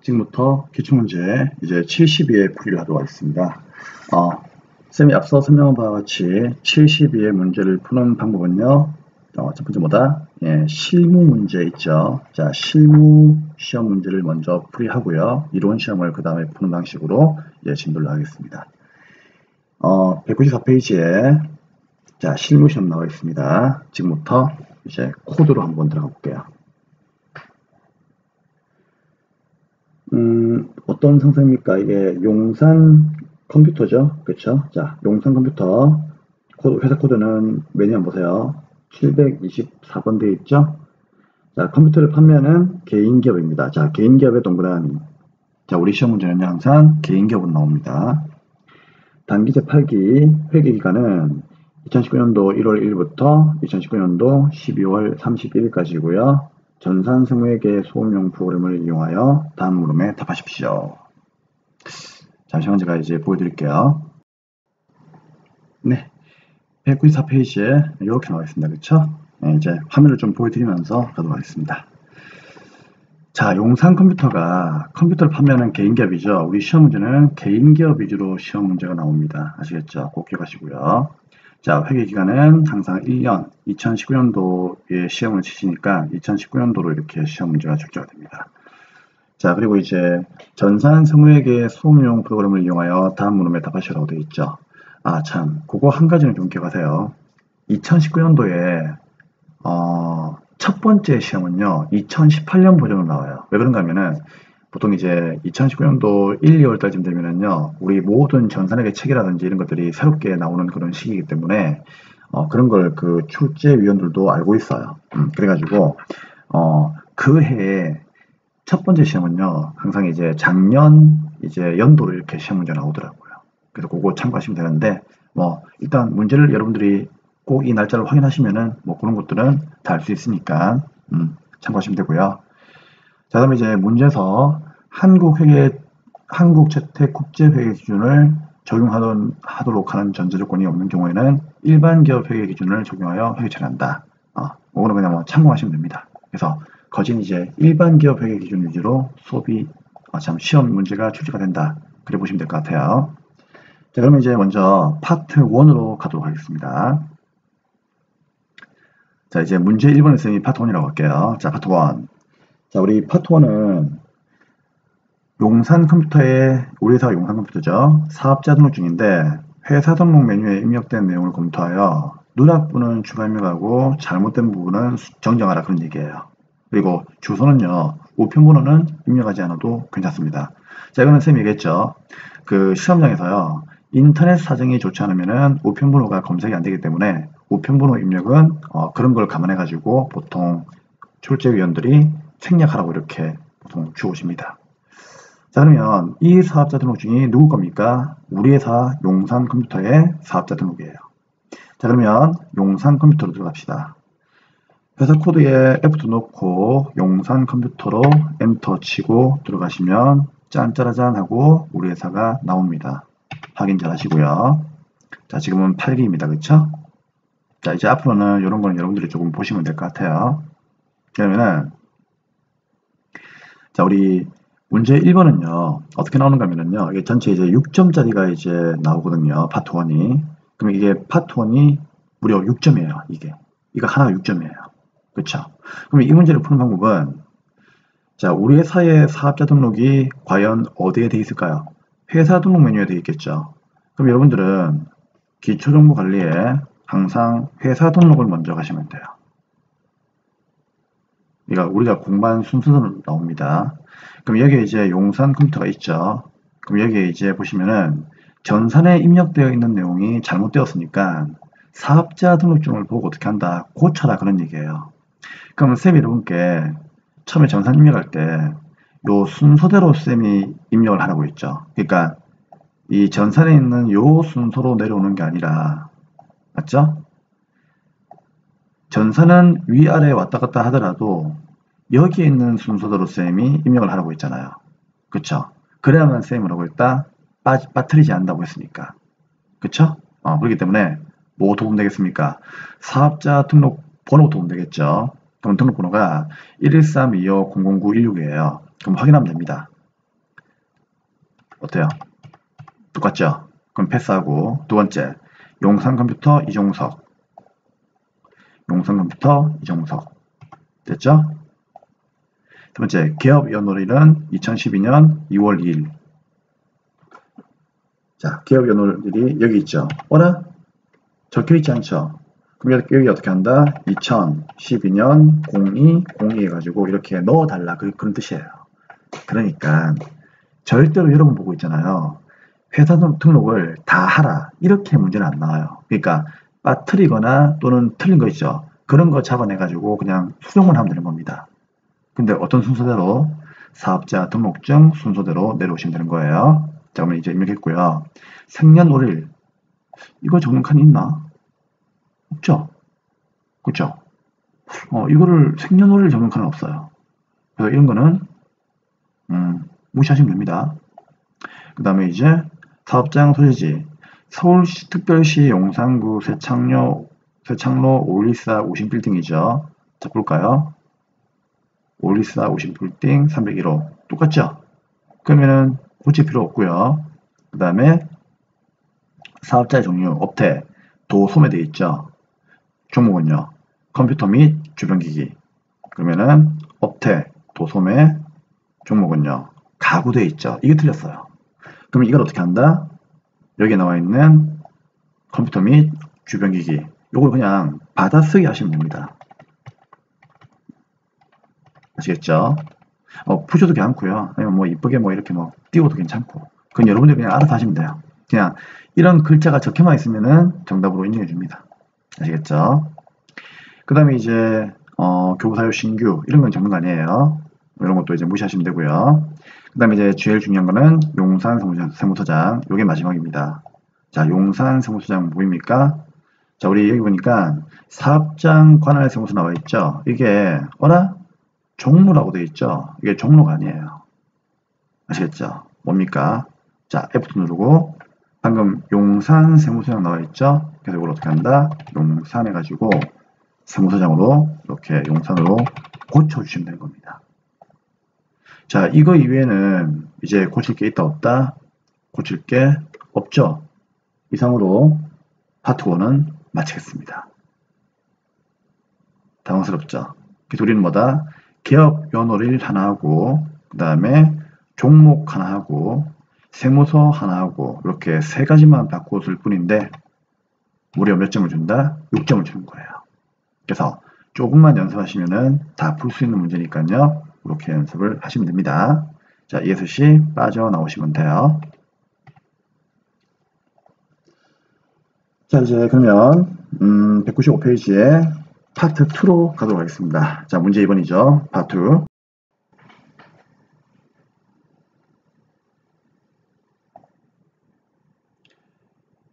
지금부터 기출문제 이제 72의 풀이를 하도록 하겠습니다. 쌤이 앞서 설명한 바와 같이 72의 문제를 푸는 방법은요. 첫 번째 뭐다? 실무 문제 있죠. 자, 실무 시험 문제를 먼저 풀이하고요. 이론 시험을 그 다음에 푸는 방식으로 진도를 하겠습니다. 194페이지에 자, 실무 시험 나와 있습니다. 지금부터 이제 코드로 한번 들어가 볼게요. 어떤 상태입니까? 이게 용산 컴퓨터죠. 그렇죠? 자, 용산 컴퓨터 회사 코드는 매년 보세요. 724번 되어 있죠? 자, 컴퓨터를 판매하는 개인기업입니다. 자, 개인기업의 동그라미. 자, 우리 시험 문제는 항상 개인기업은 나옵니다. 단기제 8기 회계기간은 2019년도 1월 1일부터 2019년도 12월 31일까지고요. 전산 세무회계 소음용 프로그램을 이용하여 다음 물음에 답하십시오. 잠시만 제가 이제 보여드릴게요. 네, 194페이지에 이렇게 나와 있습니다. 그렇죠? 네, 이제 화면을 좀 보여드리면서 가도록 하겠습니다. 자, 용산 컴퓨터가 컴퓨터를 판매하는 개인기업이죠. 우리 시험 문제는 개인기업 위주로 시험 문제가 나옵니다. 아시겠죠? 꼭 기억하시고요. 자, 회계기간은 항상 1년, 2019년도에 시험을 치시니까 2019년도로 이렇게 시험 문제가 출제가 됩니다. 자, 그리고 이제 전산 세무회계 소음용 프로그램을 이용하여 다음 물음에 답하시라고 되어 있죠. 아, 참, 그거 한 가지는 좀 기억하세요. 2019년도에 첫 번째 시험은요, 2018년 버전으로 나와요. 왜 그런가 하면은, 보통 이제 2019년도 1, 2월 달쯤 되면은요, 우리 모든 전산회계 체계라든지 이런 것들이 새롭게 나오는 그런 시기이기 때문에, 그런 걸 그 출제위원들도 알고 있어요. 그래가지고, 그 해에 첫 번째 시험은요, 항상 이제 작년, 이제 연도로 이렇게 시험 문제 나오더라고요. 그래서 그거 참고하시면 되는데, 일단 문제를 여러분들이 꼭 이 날짜를 확인하시면은 그런 것들은 다 알 수 있으니까 참고하시면 되고요. 자, 그다음에 이제 문제에서 한국재택국제회계 기준을 적용하도록 하는 전제조건이 없는 경우에는 일반 기업 회계 기준을 적용하여 회계 처리한다. 이거는 그냥 참고하시면 됩니다. 그래서 거진 이제 일반 기업 회계 기준 위주로 시험 문제가 출제가 된다. 그래 보시면 될 것 같아요. 자, 그러면 이제 먼저 파트 1으로 가도록 하겠습니다. 자, 이제 문제 1번의 쌤이 파트 1이라고 할게요. 자, 파트 1. 자, 우리 파트 1은 용산 컴퓨터의, 우리 회사가 용산 컴퓨터죠. 사업자 등록증인데 회사 등록 메뉴에 입력된 내용을 검토하여 누락부는 추가 입력하고 잘못된 부분은 정정하라, 그런 얘기예요. 그리고 주소는요, 우편번호는 입력하지 않아도 괜찮습니다. 자, 이거는 쌤이 얘기했죠. 그 시험장에서요, 인터넷 사정이 좋지 않으면은 우편번호가 검색이 안 되기 때문에 우편번호 입력은 그런 걸 감안해 가지고 보통 출제위원들이 생략하라고 이렇게 보통 주어집니다. 자, 그러면 이 사업자 등록증이 누구 겁니까? 우리 회사 용산 컴퓨터의 사업자 등록이에요. 자, 그러면 용산 컴퓨터로 들어갑시다. 회사 코드에 F2 넣고 용산 컴퓨터로 엔터 치고 들어가시면 짠짜라짠 하고 우리 회사가 나옵니다. 확인 잘 하시고요. 자, 지금은 8기입니다. 그쵸? 자, 이제 앞으로는 이런 거는 여러분들이 조금 보시면 될 것 같아요. 그러면은, 자, 우리 문제 1번은요, 어떻게 나오는가 하면은요, 이게 전체 이제 6점짜리가 이제 나오거든요. 파트 1이. 그럼 이게 파트 1이 무려 6점이에요. 이거 하나가 6점이에요. 그쵸? 그럼 이 문제를 푸는 방법은, 자, 우리 회사의 사업자 등록이 과연 어디에 되어 있을까요? 회사 등록 메뉴에 되어 있겠죠. 그럼 여러분들은 기초정보관리에 항상 회사 등록을 먼저 가시면 돼요. 그러니까 우리가 공부한 순서대로 나옵니다. 그럼 여기에 이제 용산 컴퓨터가 있죠. 그럼 여기에 이제 보시면은 전산에 입력되어 있는 내용이 잘못되었으니까 사업자 등록증을 보고 어떻게 한다? 고쳐라, 그런 얘기예요. 그럼 쌤이 여러분께 처음에 전산 입력할 때 요 순서대로 쌤이 입력을 하라고 했죠. 그러니까 이 전산에 있는 요 순서로 내려오는 게 아니라, 맞죠? 전산은 위아래 왔다 갔다 하더라도 여기에 있는 순서대로 쌤이 입력을 하라고 했잖아요. 그쵸? 그래야만 쌤이 뭐라고 했다? 빠뜨리지 않는다고 했으니까. 그쵸? 그렇기 때문에 뭐 도움 되겠습니까? 사업자 등록 번호 도움 되겠죠? 그럼 등록번호가 11325009116이에요. 그럼 확인하면 됩니다. 어때요? 똑같죠? 그럼 패스하고, 두 번째, 용산컴퓨터 이종석. 용산컴퓨터 이종석. 됐죠? 두 번째, 개업연월일은 2012년 2월 2일. 자, 개업연월일이 여기 있죠? 어라? 적혀있지 않죠? 그럼 여기 어떻게 한다? 2012년 02 해가지고 이렇게 넣어달라. 그런 뜻이에요. 그러니까 절대로 여러분 보고 있잖아요. 회사 등록을 다 하라. 이렇게 문제는 안 나와요. 그러니까 빠뜨리거나 또는 틀린 거 있죠. 그런 거 잡아내가지고 그냥 수정만 하면 되는 겁니다. 근데 어떤 순서대로? 사업자 등록증 순서대로 내려오시면 되는 거예요. 자, 그러면 이제 입력했고요. 생년월일. 이거 적는 칸이 있나? 없죠? 그쵸? 이거를 생년월일 적는 칸은 없어요. 그래서 이런 거는 무시하시면 됩니다. 그 다음에 이제 사업장 소재지. 서울시 특별시 용산구 세창로 514 50빌딩이죠. 자, 볼까요? 514 50빌딩 301호. 똑같죠? 그러면은 고칠 필요 없고요. 그 다음에 사업자의 종류, 업태, 도, 소매되어 있죠. 종목은요. 컴퓨터 및 주변기기. 그러면은 업태, 도, 소매, 종목은요. 가구되어 있죠. 이게 틀렸어요. 그럼 이걸 어떻게 한다? 여기에 나와 있는 컴퓨터 및 주변기기. 요걸 그냥 받아쓰기 하시면 됩니다. 아시겠죠? 푸셔도 괜찮고요. 아니면 뭐 이쁘게 뭐 이렇게 뭐 띄워도 괜찮고. 그건 여러분들이 그냥 알아서 하시면 돼요. 그냥 이런 글자가 적혀만 있으면은 정답으로 인정해 줍니다. 아시겠죠? 그 다음에 이제 교부사유 신규 이런 건 적는 거 아니에요. 이런 것도 이제 무시하시면 되고요. 그 다음에 이제 제일 중요한 거는 용산 세무서장. 요게 마지막입니다. 자, 용산 세무서장 보입니까? 자, 우리 여기 보니까 사업장 관할 세무서 나와 있죠. 이게 어라? 종로라고 되어 있죠. 이게 종로가 아니에요. 아시겠죠? 뭡니까? 자, F2 누르고 방금 용산 세무서장 나와 있죠. 그래서 이걸 어떻게 한다? 용산 해가지고 세무서장으로 이렇게 용산으로 고쳐주시면 되는 겁니다. 자, 이거 이외에는 이제 고칠 게 있다 없다? 고칠 게 없죠. 이상으로 파트 1은 마치겠습니다. 당황스럽죠? 그래서 우리는 뭐다? 개업 연월일 하나 하고 그 다음에 종목 하나 하고 세무서 하나 하고 이렇게 세 가지만 바꿔줄 뿐인데 무려 몇 점을 준다? 6점을 주는 거예요. 그래서 조금만 연습하시면은 다 풀 수 있는 문제니까요. 이렇게 연습을 하시면 됩니다. 자, ESC 빠져나오시면 돼요. 자, 이제 그러면 195페이지에 파트 2로 가도록 하겠습니다. 자, 문제 2번이죠. 파트 2.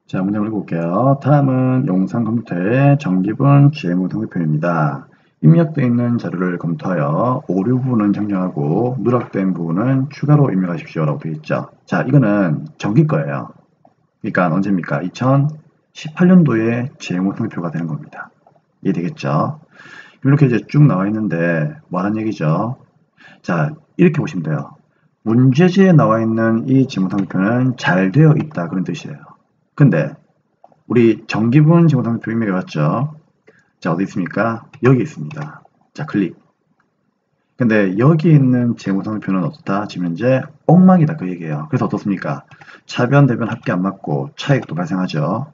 자, 문제 읽어볼게요. 다음은 용산 컴퓨터의 정기분 재무 성표입니다. 입력되어 있는 자료를 검토하여 오류 부분은 정정하고 누락된 부분은 추가로 입력하십시오 라고 되어 있죠. 자, 이거는 정기 거예요. 그러니까 언제입니까? 2018년도에 재무 성표가 되는 겁니다. 이해되겠죠? 이렇게 이제 쭉 나와 있는데 뭐하는 얘기죠? 자, 이렇게 보시면 돼요. 문제지에 나와 있는 이 재무상표는 잘 되어 있다 그런 뜻이에요. 근데 우리 정기분 재무상표 입력해 봤죠? 자, 어디 있습니까? 여기 있습니다. 자, 클릭. 근데 여기 있는 재무상표는 어떻다? 지금 현재 엉망이다 그 얘기예요. 그래서 어떻습니까? 차변 대변 합계 안 맞고 차익도 발생하죠.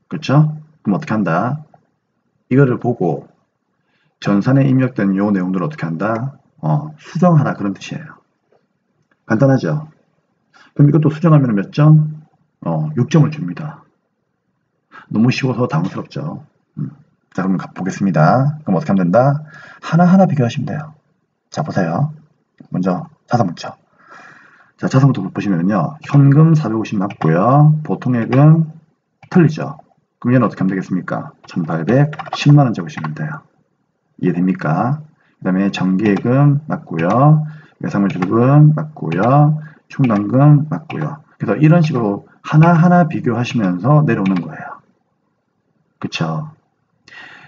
그렇죠? 그럼 어떻게 한다? 이거를 보고 전산에 입력된 요 내용들을 어떻게 한다? 수정하라 그런 뜻이에요. 간단하죠? 그럼 이것도 수정하면 몇 점? 6점을 줍니다. 너무 쉬워서 당황스럽죠. 자, 그럼 보겠습니다. 그럼 어떻게 하면 된다? 하나하나 비교하시면 돼요. 자, 보세요. 먼저 자산부터. 자, 자산부터 보시면요. 현금 450 맞고요. 보통액은 틀리죠. 그럼 얘는 어떻게 하면 되겠습니까? 1810만원 적으시면 돼요. 이해됩니까? 그 다음에 정기예금 맞고요. 외상물주금 맞고요. 충당금 맞고요. 그래서 이런 식으로 하나하나 비교하시면서 내려오는 거예요. 그쵸?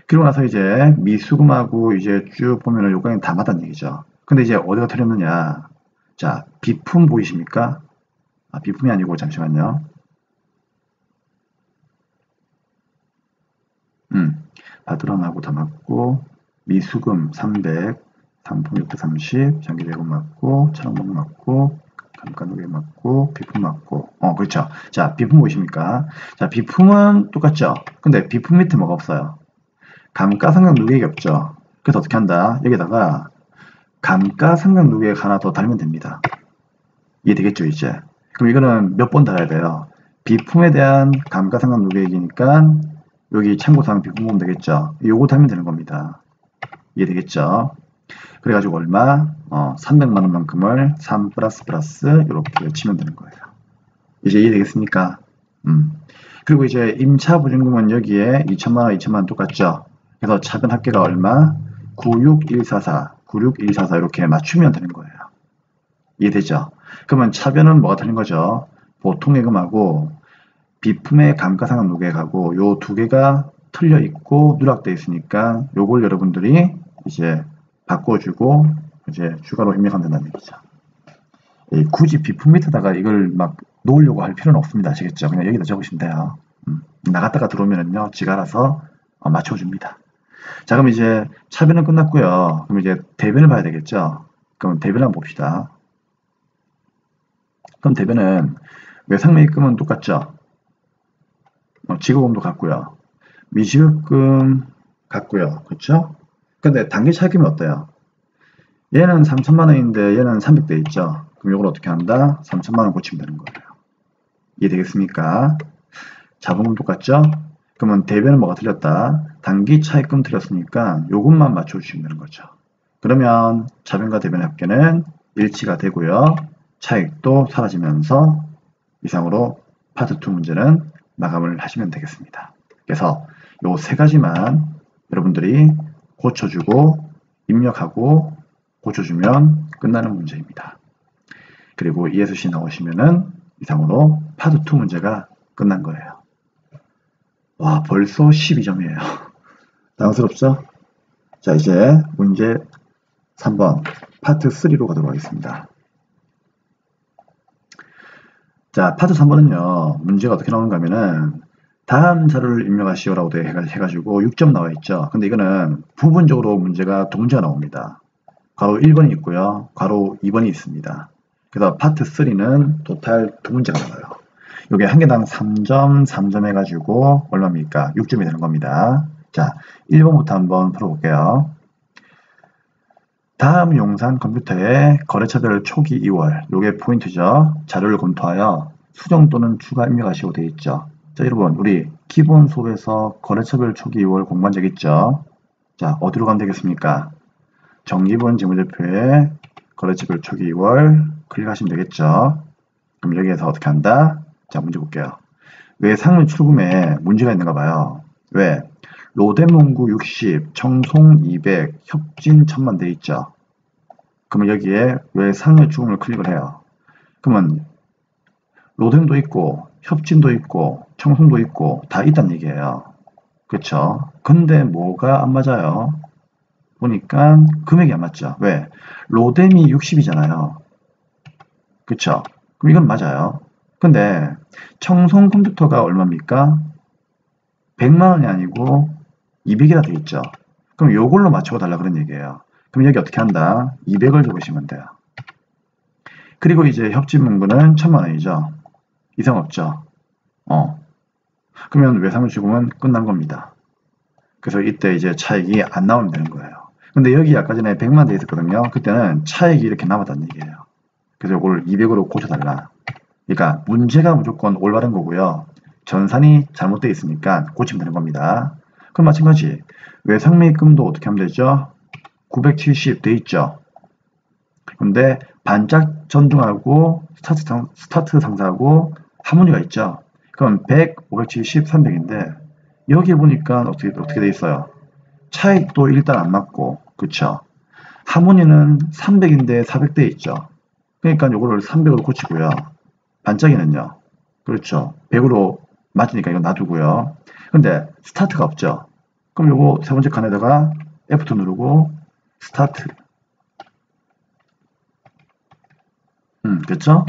그리고 나서 이제 미수금하고 이제 쭉 보면은 요건이 다 맞다는 얘기죠. 근데 이제 어디가 틀렸느냐? 자, 비품 보이십니까? 비품이 아니고 잠시만요. 바드런하고 다 맞고 미수금 300, 상품 630, 전기대금 맞고 차량봉 맞고 감가노래 맞고 비품 맞고 그렇죠. 자, 비품 보이십니까? 자, 비품은 똑같죠. 근데 비품 밑에 뭐가 없어요? 감가상각 누계액이 없죠. 그래서 어떻게 한다? 여기다가 감가상각 누계액 하나 더 달면 됩니다. 이해되겠죠, 이제? 그럼 이거는 몇 번 달아야 돼요? 비품에 대한 감가상각 누계액이니까 여기 참고사항 비품 보면 되겠죠? 요거 달면 되는 겁니다. 이해되겠죠? 그래가지고 얼마? 300만원만큼을 3 플러스 이렇게 치면 되는 거예요. 이제 이해되겠습니까? 그리고 이제 임차 보증금은 여기에 2천만원, 2천만원 똑같죠? 그래서 차변 합계가 얼마? 96144 이렇게 맞추면 되는 거예요. 이해되죠? 그러면 차변은 뭐가 틀린 거죠? 보통예금하고 비품의 감가상각 누계액하고 요 두 개가 틀려 있고 누락되어 있으니까 요걸 여러분들이 이제 바꿔주고 이제 추가로 입력하면 된다는 얘기죠. 굳이 비품 밑에다가 이걸 막 놓으려고 할 필요는 없습니다. 아시겠죠? 그냥 여기다 적으시면 돼요. 나갔다가 들어오면은요, 지가 알아서 맞춰줍니다. 자, 그럼 이제 차변은 끝났고요. 그럼 이제 대변을 봐야 되겠죠? 그럼 대변 한번 봅시다. 그럼 대변은 외상매입금은 똑같죠? 지급금도 같고요. 미지급금 같고요. 그렇죠? 근데 단기 차익금이 어때요? 얘는 3천만원인데 얘는 300대 있죠? 그럼 이걸 어떻게 한다? 3천만원 고치면 되는 거예요. 이해되겠습니까? 자본금 똑같죠? 그러면 대변은 뭐가 틀렸다? 단기 차익금 틀렸으니까 요것만 맞춰주시면 되는 거죠. 그러면 자변과 대변의 합계는 일치가 되고요. 차익도 사라지면서 이상으로 파트 2 문제는 마감을 하시면 되겠습니다. 그래서 요 세 가지만 여러분들이 고쳐주고 입력하고 고쳐주면 끝나는 문제입니다. 그리고 ESC 나오시면은 이상으로 파트 2 문제가 끝난 거예요. 와, 벌써 12점이에요. 당황스럽죠? 자, 이제 문제 3번 파트 3로 가도록 하겠습니다. 자, 파트 3번은요, 문제가 어떻게 나오는가 하면은, 다음 자료를 입력하시오라고 해가지고 6점 나와 있죠. 근데 이거는 부분적으로 문제가 두 문제가 나옵니다. 괄호 1번이 있고요. 괄호 2번이 있습니다. 그래서 파트 3는 토탈 두 문제가 나와요. 요게 한 개당 3점, 3점 해가지고 얼마입니까? 6점이 되는 겁니다. 자, 1번부터 한번 풀어볼게요. 다음 용산 컴퓨터의 거래처별 초기 2월, 요게 포인트죠. 자료를 검토하여 수정 또는 추가 입력하시고 되어 있죠. 자, 여러분, 우리 기본 수업에서 거래처별 초기 2월 공부한 적 있죠? 자, 어디로 가면 되겠습니까? 정기본 재무제표에 거래처별 초기 2월 클릭하시면 되겠죠. 그럼 여기에서 어떻게 한다? 자, 문제 볼게요. 왜 상물 출금에 문제가 있는가 봐요. 왜? 로데문구 60, 청송 200, 협진 1000만 돼 있죠. 그러면 여기에 왜 상물 출금을 클릭을 해요? 그러면 로뎀도 있고 협진도 있고 청송도 있고 다 있다는 얘기예요. 그쵸? 근데 뭐가 안 맞아요? 보니까 금액이 안 맞죠. 왜? 로뎀이 60이잖아요. 그쵸? 그럼 이건 맞아요. 근데 청송 컴퓨터가 얼마입니까? 100만원이 아니고 200이라 돼 있죠. 그럼 요걸로 맞춰 달라 그런 얘기예요. 그럼 여기 어떻게 한다? 200을 적으시면 돼요. 그리고 이제 협진문구는 1000만원이죠. 이상 없죠. 그러면 외상물주금은 끝난 겁니다. 그래서 이때 이제 차익이 안 나오면 되는 거예요. 근데 여기 아까 전에 100만 돼 있었거든요. 그때는 차익이 이렇게 남았다는 얘기예요. 그래서 이걸 200으로 고쳐달라. 그러니까 문제가 무조건 올바른 거고요. 전산이 잘못되어 있으니까 고치면 되는 겁니다. 그럼 마찬가지 외상매입금도 어떻게 하면 되죠? 970 돼 있죠. 근데 반짝 전등하고 스타트 상사하고 하모니가 있죠. 그럼 100, 570, 300인데 여기 보니까 어떻게 돼 있어요? 차익도 일단 안 맞고, 그쵸? 하모니는 300인데 400대 있죠. 그러니까 요거를 300으로 고치고요. 반짝이는요. 그렇죠. 100으로 맞으니까 이거 놔두고요. 근데 스타트가 없죠. 그럼 요거 세 번째 칸에다가 F2 누르고 스타트. 그쵸?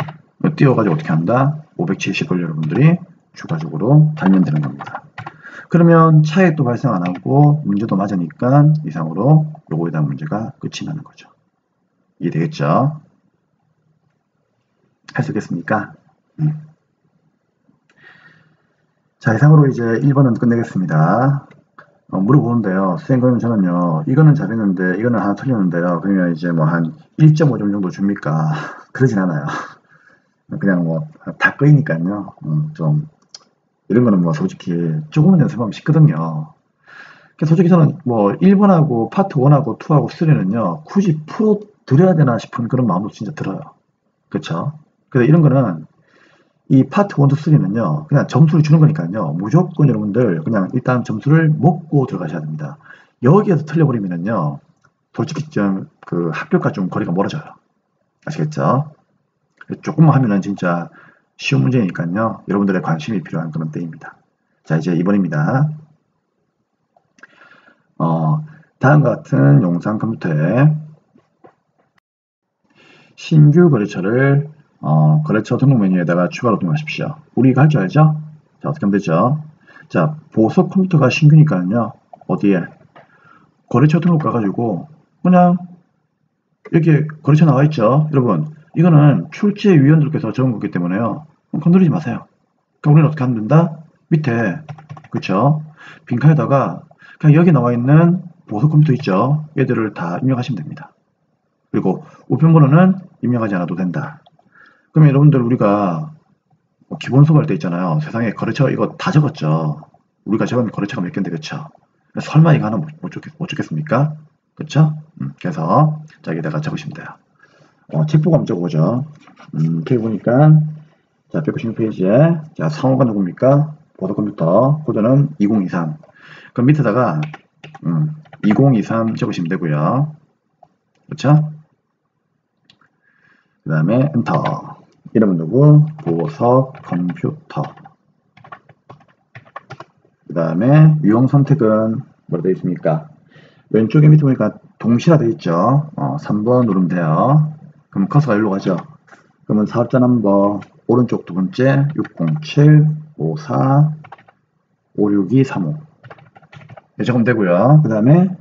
띄워가지고 어떻게 한다? 570을 여러분들이 추가적으로 달면 되는 겁니다. 그러면 차액도 발생 안 하고 문제도 맞으니까 이상으로 요거에 대한 문제가 끝이 나는 거죠. 이해되겠죠? 할 수 있겠습니까? 자, 이상으로 이제 1번은 끝내겠습니다. 물어보는데요. 선생님, 그러면 저는요, 이거는 잘했는데, 이거는 하나 틀렸는데요. 그러면 이제 뭐 한 1.5점 정도 줍니까? 그러진 않아요. 그냥 뭐, 다 끄이니까요. 좀, 이런 거는 뭐 솔직히 조금은 연습하면 쉽거든요. 솔직히 저는 뭐 1번하고 파트 1하고 2하고 3는요, 굳이 풀어 드려야 되나 싶은 그런 마음도 진짜 들어요. 그쵸? 그래서 이런 거는 이 파트 1, 2, 3는요, 그냥 점수를 주는 거니까요. 무조건 여러분들 그냥 일단 점수를 먹고 들어가셔야 됩니다. 여기에서 틀려버리면은요, 솔직히 좀 그 합격과 좀 거리가 멀어져요. 아시겠죠? 조금만 하면은 진짜 쉬운 문제니까요. 여러분들의 관심이 필요한 그런 때입니다. 자, 이제 2번입니다. 다음과 같은 용산 컴퓨터에 신규 거래처를 거래처 등록 메뉴에다가 추가로 등록하십시오. 우리가 할 줄 알죠? 자, 어떻게 하면 되죠? 자, 보석 컴퓨터가 신규니까요. 어디에? 거래처 등록 가가지고 그냥 이렇게 거래처 나와 있죠. 여러분, 이거는 출제위원들께서 적은 거기 때문에요. 건드리지 마세요. 그러니까 우리는 어떻게 하면 된다? 밑에, 그쵸? 빈칸에다가 그냥 여기 나와 있는 보석 컴퓨터 있죠? 얘들을 다 입력하시면 됩니다. 그리고 우편번호는 입력하지 않아도 된다. 그러면 여러분들 우리가 기본 수업할 때 있잖아요. 세상에 거래처 이거 다 적었죠. 우리가 적은 거래처가 몇 개인데, 그쵸? 설마 이거 하나 못 적겠습니까? 그쵸? 그래서 자, 여기다가 적으시면 돼요. 책 보고 한번 적어보죠. 책 보니까 자, 196페이지에 자, 상호가 누굽니까? 보석 컴퓨터 코드는 2023. 그럼 밑에다가 2023 적으시면 되고요. 그렇죠? 그 다음에 엔터. 이름은 누구? 보석 컴퓨터. 그 다음에 유형 선택은 뭐로 되어 있습니까? 왼쪽에 밑에 보니까 동시라 되어 있죠. 3번 누르면 돼요. 그럼 커서가 일로 가죠. 그러면 사업자 넘버 오른쪽 두 번째 607 54 562 35 네, 적으면 되고요. 그 다음에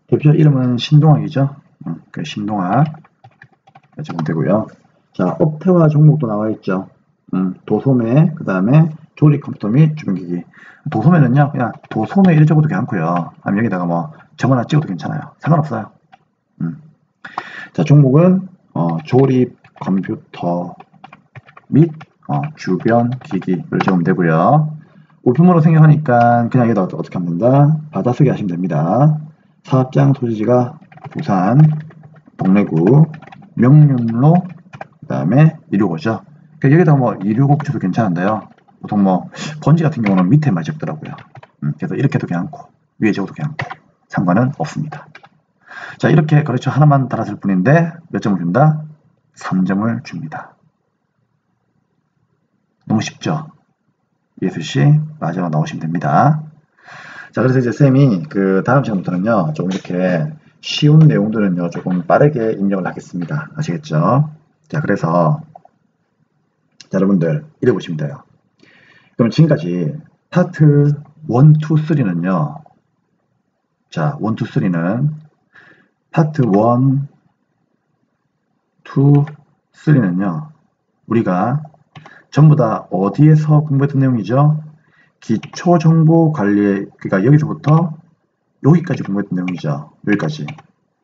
대표 이름은 신동학이죠. 그 신동학 네, 적으면 되고요. 자, 업태와 종목도 나와 있죠. 도소매, 그 다음에 조립 컴퓨터 및 주변기기. 도소매는요, 그냥 도소매 이래 적어도 괜찮고요. 아니면 여기다가 뭐 적어나 찍어도 괜찮아요. 상관없어요. 자, 종목은 조립 컴퓨터 및 주변 기기를 적으면 되고요. 우편물로 생략하니까 그냥 여기다 어떻게 하면 된다? 받아쓰기 하시면 됩니다. 사업장 소지지가 부산 동래구 명륜로 그 다음에 265죠. 그러니까 여기다가 뭐 265 붙여도 괜찮은데요. 보통 뭐 번지 같은 경우는 밑에만 적더라고요. 그래서 이렇게도 괜찮고 위에 적어도 괜찮고 상관은 없습니다. 자, 이렇게 거래처 하나만 달았을 뿐인데 몇 점을 준다? 3점을 줍니다. 너무 쉽죠? 예수씨 마지막 나오시면 됩니다. 자, 그래서 이제 쌤이 그 다음 시간부터는요, 조금 이렇게 쉬운 내용들은요, 조금 빠르게 입력을 하겠습니다. 아시겠죠? 자, 그래서 자, 여러분들 이래 보시면 돼요. 그럼 지금까지 파트 1, 2, 3는요, 자, 1, 2, 3는 파트 1, 2, 3는요, 우리가 전부 다 어디에서 공부했던 내용이죠? 기초정보관리, 그러니까 여기서부터 여기까지 공부했던 내용이죠. 여기까지.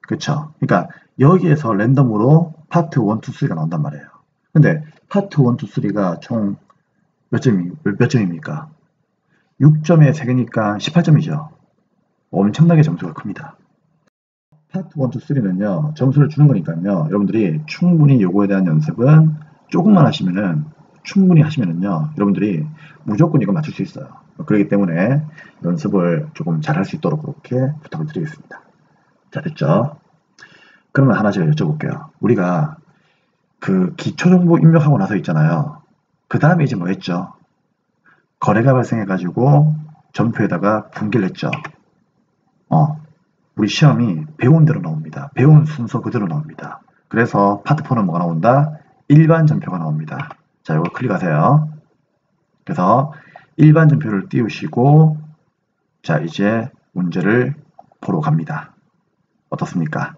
그쵸? 그러니까 여기에서 랜덤으로 파트 1, 2, 3가 나온단 말이에요. 근데 파트 1, 2, 3가 총 몇 점입니까? 6점에 3개니까 18점이죠. 엄청나게 점수가 큽니다. 파트 1, 2, 3는요, 점수를 주는 거니까요, 여러분들이 충분히 요거에 대한 연습은 조금만 하시면은, 충분히 하시면은요, 여러분들이 무조건 이거 맞출 수 있어요. 그렇기 때문에 연습을 조금 잘 할 수 있도록 그렇게 부탁을 드리겠습니다. 자, 됐죠? 그러면 하나씩 여쭤볼게요. 우리가 그 기초정보 입력하고 나서 있잖아요. 그 다음에 이제 뭐 했죠? 거래가 발생해가지고 점표에다가 분기를 했죠. 우리 시험이 배운 대로 나옵니다. 배운 순서 그대로 나옵니다. 그래서 파트 4는 뭐가 나온다? 일반 전표가 나옵니다. 자, 이거 클릭하세요. 그래서 일반 전표를 띄우시고 자, 이제 문제를 보러 갑니다. 어떻습니까?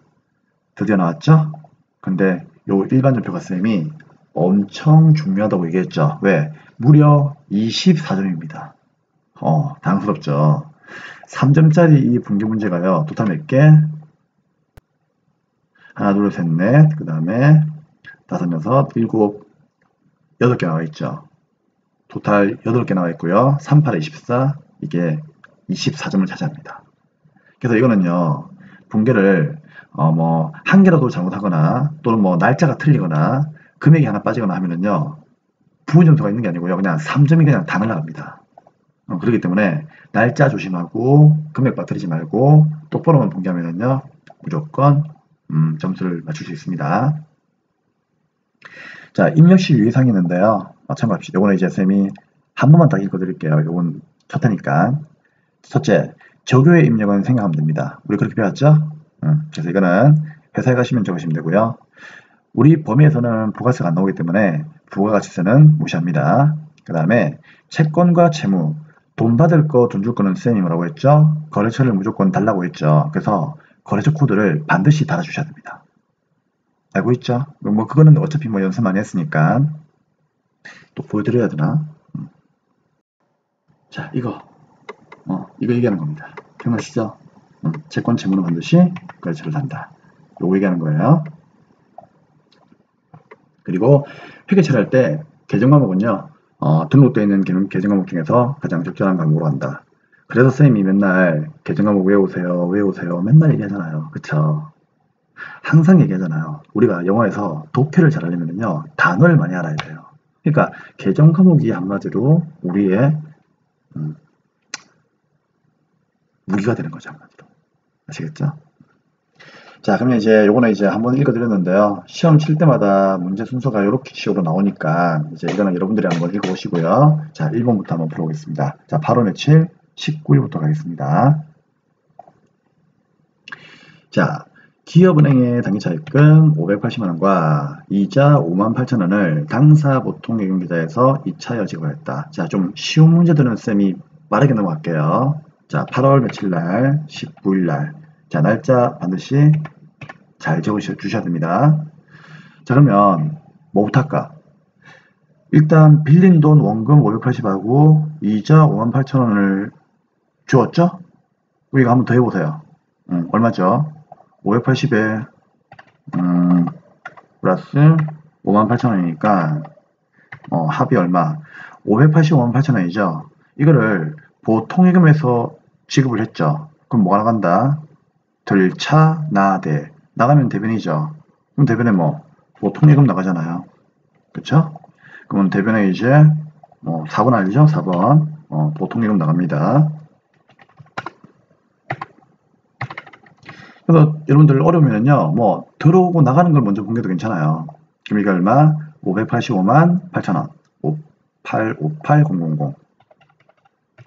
드디어 나왔죠? 근데 요 일반 전표가 쌤이 엄청 중요하다고 얘기했죠. 왜? 무려 24점입니다. 당스럽죠. 3점짜리 이 분계 문제가요. 토탈 몇 개? 하나, 둘, 셋, 넷, 그 다음에 5, 6, 7, 8개 나와 있죠. 토탈 8개 나와 있고요. 3, 8, 24, 이게 24점을 차지합니다. 그래서 이거는요, 분계를 한 개라도 잘못하거나 또는 뭐 날짜가 틀리거나 금액이 하나 빠지거나 하면은요, 부분 점수가 있는 게 아니고요, 그냥 3점이 그냥 다 날라갑니다. 그렇기 때문에 날짜 조심하고 금액 빠뜨리지 말고 똑바로만 분계하면은요, 무조건 점수를 맞출 수 있습니다. 자, 입력시 유의사항이 있는데요. 참고합시다. 요거는 이제 쌤이 한 번만 딱 읽어드릴게요. 요건 첫 테니까. 첫째, 조교의 입력은 생략하면 됩니다. 우리 그렇게 배웠죠? 그래서 이거는 회사에 가시면 적으시면 되고요. 우리 범위에서는 부가세가 안 나오기 때문에 부가가치세는 무시합니다. 그 다음에 채권과 채무, 돈 받을 거, 돈 줄 거는 쌤이 뭐라고 했죠? 거래처를 무조건 달라고 했죠. 그래서 거래처 코드를 반드시 달아주셔야 됩니다. 알고 있죠? 뭐 그거는 어차피 뭐 연습 많이 했으니까 또 보여드려야 되나? 자, 이거 얘기하는 겁니다. 기억나시죠? 채권 채무는 반드시 거래처를 단다. 요거 얘기하는 거예요. 그리고 회계처를 할 때 계정 과목은요, 등록되어 있는 계정 과목 중에서 가장 적절한 과목으로 한다. 그래서 쌤이 맨날 계정 과목 외우세요, 외우세요 맨날 얘기하잖아요. 그쵸? 항상 얘기하잖아요. 우리가 영어에서 독해를 잘하려면요, 단어를 많이 알아야 돼요. 그러니까 계정 과목이 한마디로 우리의 무기가 되는 거죠, 한마디로. 아시겠죠? 자, 그러면 이제 요거는 이제 한번 읽어드렸는데요. 시험 칠 때마다 문제 순서가 이렇게 식으로 나오니까 이제 이거는 여러분들이 한번 읽어보시고요. 자, 1번부터 한번 풀어보겠습니다. 자, 8월 며칠 19일부터 가겠습니다. 자, 기업은행의 당기차입금 580만원과 이자 58,000원을 당사 보통예금계좌에서 2차 여직을 했다. 자, 좀 쉬운 문제들은 쌤이 빠르게 넘어갈게요. 자, 8월 며칠날 19일날. 자, 날짜 반드시 잘 적어주셔야 됩니다. 자, 그러면 뭐부터 할까? 일단 빌린 돈 원금 580하고 이자 58,000원을 주었죠? 이거 한번 더 해보세요. 얼마죠? 580에 플러스 58,000원이니까 합이 얼마? 580, 58,000원이죠. 이거를 보통예금에서 지급을 했죠. 그럼 뭐가 나간다? 들차, 나대. 나가면 대변이죠. 그럼 대변에 뭐 보통예금 나가잖아요. 그쵸? 그러면 대변에 이제 4번 알죠? 4번 보통예금 나갑니다. 그래서 여러분들 어려우면요, 뭐 들어오고 나가는 걸 먼저 본게도 괜찮아요. 그럼 이게 얼마? 585만 8천원 5858000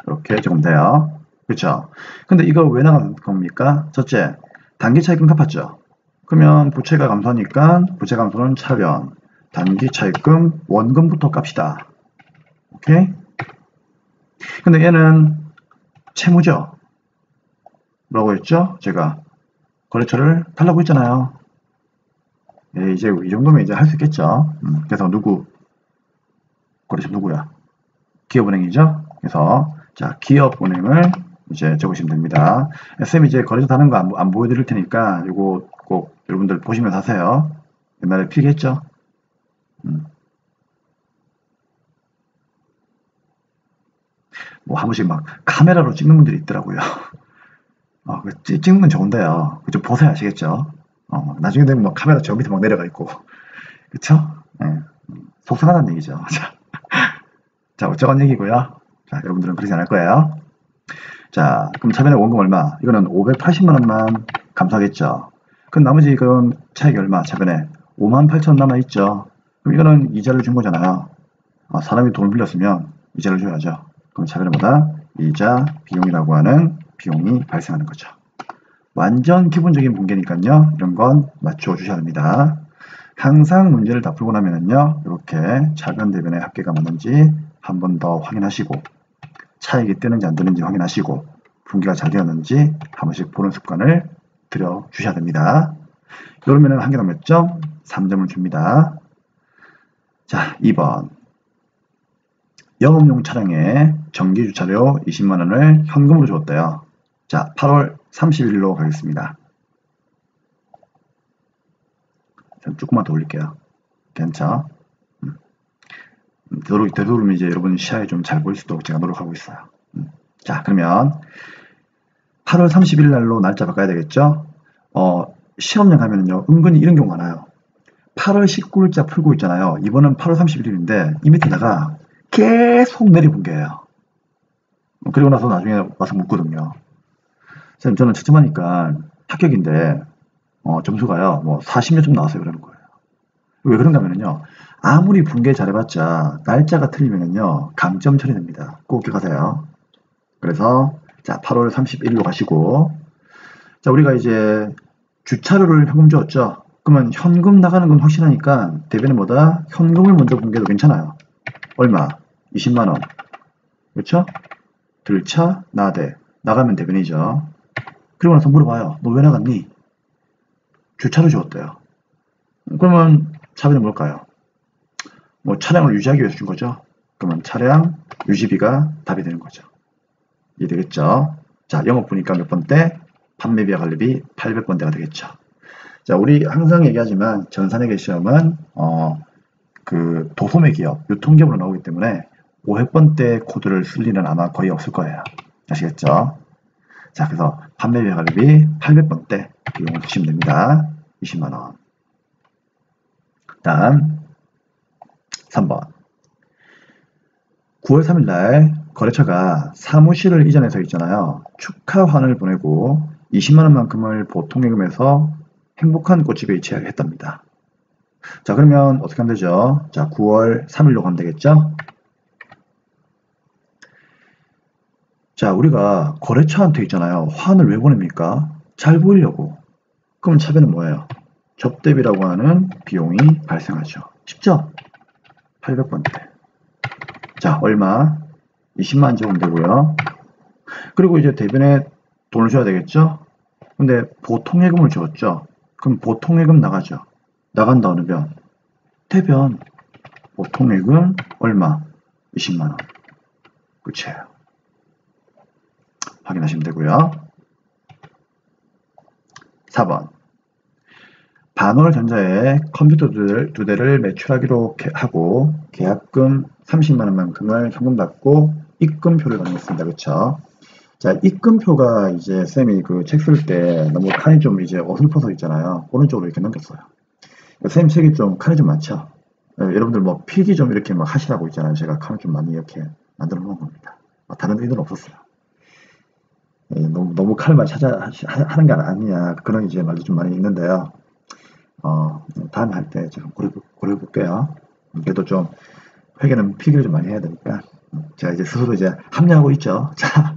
이렇게 적으면 돼요. 그렇죠? 근데 이거 왜 나가는 겁니까? 첫째, 단기차입금 갚았죠. 그러면 부채가 감소하니까 부채 감소는 차변, 단기차입금 원금부터 깝시다. 오케이? 근데 얘는 채무죠. 뭐라고 했죠? 제가 거래처를 달라고 했잖아요. 네, 이제 이 정도면 이제 할 수 있겠죠. 그래서 누구? 거래처 누구야? 기업은행이죠. 그래서 자, 기업은행을 이제 적으시면 됩니다. 쌤이 이제 거래처 다는 거 안 보여드릴 테니까 이거 꼭 여러분들 보시면서 하세요. 옛날에 필기했죠? 뭐 한 번씩 막 카메라로 찍는 분들이 있더라고요. 찍는 건 좋은데요. 좀 보세요. 아시겠죠? 나중에 되면 막 카메라 저 밑에 막 내려가 있고. 그쵸? 네. 속상하다는 얘기죠. 자, 어쩌건 얘기고요. 자, 여러분들은 그러지 않을 거예요. 자, 그럼 차변의 원금 얼마? 이거는 580만원만 감사하겠죠. 그럼 나머지 그런 차익이 얼마? 차변에 58,000원 남아있죠. 그럼 이거는 이자를 준 거잖아요. 사람이 돈을 빌렸으면 이자를 줘야죠. 그럼 차변에보다 이자 비용이라고 하는 비용이 발생하는 거죠. 완전 기본적인 분계니까요. 이런 건 맞춰 주셔야 합니다. 항상 문제를 다 풀고 나면은요, 이렇게 차변 대변의 합계가 맞는지 한 번 더 확인하시고, 차익이 뜨는지 안 뜨는지 확인하시고, 분기가 잘 되었는지 한 번씩 보는 습관을 들여 주셔야 됩니다. 이러면은 한 개 남았죠? 3점을 줍니다. 자, 2번. 영업용 차량에 정기주차료 20만원을 현금으로 줬대요. 자, 8월 30일로 가겠습니다. 조금만 더 올릴게요. 괜찮아? 되도록이면 이제 여러분 시야에 좀 잘 보일 수 있도록 제가 노력하고 있어요. 자, 그러면 8월 30일 날로 날짜 바꿔야 되겠죠? 시험장 가면은요, 은근히 이런 경우 많아요. 8월 19일자 풀고 있잖아요. 이번은 8월 31일인데 이 밑에다가 계속 내리분계예요. 그리고 나서 나중에 와서 묻거든요. 선생님, 저는 채점하니까 합격인데 점수가요, 뭐 40몇 점 나왔어요. 그러는 거예요. 왜 그런가 하면요, 아무리 분계 잘해봤자 날짜가 틀리면은요, 감점 처리됩니다. 꼭 기억하세요. 그래서 자, 8월 31일로 가시고, 자, 우리가 이제 주차료를 현금 줬죠. 그러면 현금 나가는 건 확실하니까 대변은 뭐다? 현금을 먼저 분계도 괜찮아요. 얼마? 20만원. 그렇죠? 들차, 나대. 나가면 대변이죠. 그리고 나서 물어봐요. 너 왜 나갔니? 주차료 줬대요. 그러면 차변은 뭘까요? 뭐 차량을 유지하기 위해서 준 거죠. 그러면 차량 유지비가 답이 되는 거죠. 이해되겠죠? 자, 영업 보니까 몇 번대? 판매비와 관리비 800번대가 되겠죠. 자, 우리 항상 얘기하지만 전산회계 시험은 그 도소매 기업, 유통기업으로 나오기 때문에 500번대 코드를 쓸 일은 아마 거의 없을 거예요. 아시겠죠? 자, 그래서 판매비와 관리비 800번대 이용을 주시면 됩니다. 20만원. 다음 3번. 9월 3일 날 거래처가 사무실을 이전해서 있잖아요. 축하환을 보내고 20만원만큼을 보통예금에서 행복한 꽃집에 이체했답니다. 자, 그러면 어떻게 하면 되죠? 자, 9월 3일로 가면 되겠죠? 자, 우리가 거래처한테 있잖아요. 환을 왜 보냅니까? 잘 보이려고. 그럼 차변은 뭐예요? 접대비라고 하는 비용이 발생하죠. 쉽죠? 800번대. 자, 얼마? 20만 적으면 되고요. 그리고 이제 대변에 돈을 줘야 되겠죠? 근데 보통예금을 줬죠? 그럼 보통예금 나가죠. 나간다 어느 변? 대변. 보통예금 얼마? 20만원. 끝이에요. 확인하시면 되고요. 4번. 반월전자에 컴퓨터 두 대를 매출하기로 하고 계약금 30만원만큼을 현금 받고 입금표를 받았습니다. 그쵸? 자, 입금표가 이제 쌤이 그 책 쓸 때 너무 칸이 좀 이제 어설퍼서 있잖아요. 오른쪽으로 이렇게 넘겼어요. 쌤 책이 좀 칸이 좀 많죠? 여러분들 뭐 필기 좀 이렇게 막 하시라고 있잖아요. 제가 칸을 좀 많이 이렇게 만들어 놓은 겁니다. 다른 의도는 없었어요. 너무 칼을 많이 하는 게 아니냐. 그런 이제 말도 좀 많이 있는데요. 다음에 할 때 제가 고려해 볼게요. 그래도 좀 회계는 필기를 좀 많이 해야 되니까 제가 이제 스스로 이제 합리하고 있죠. 자,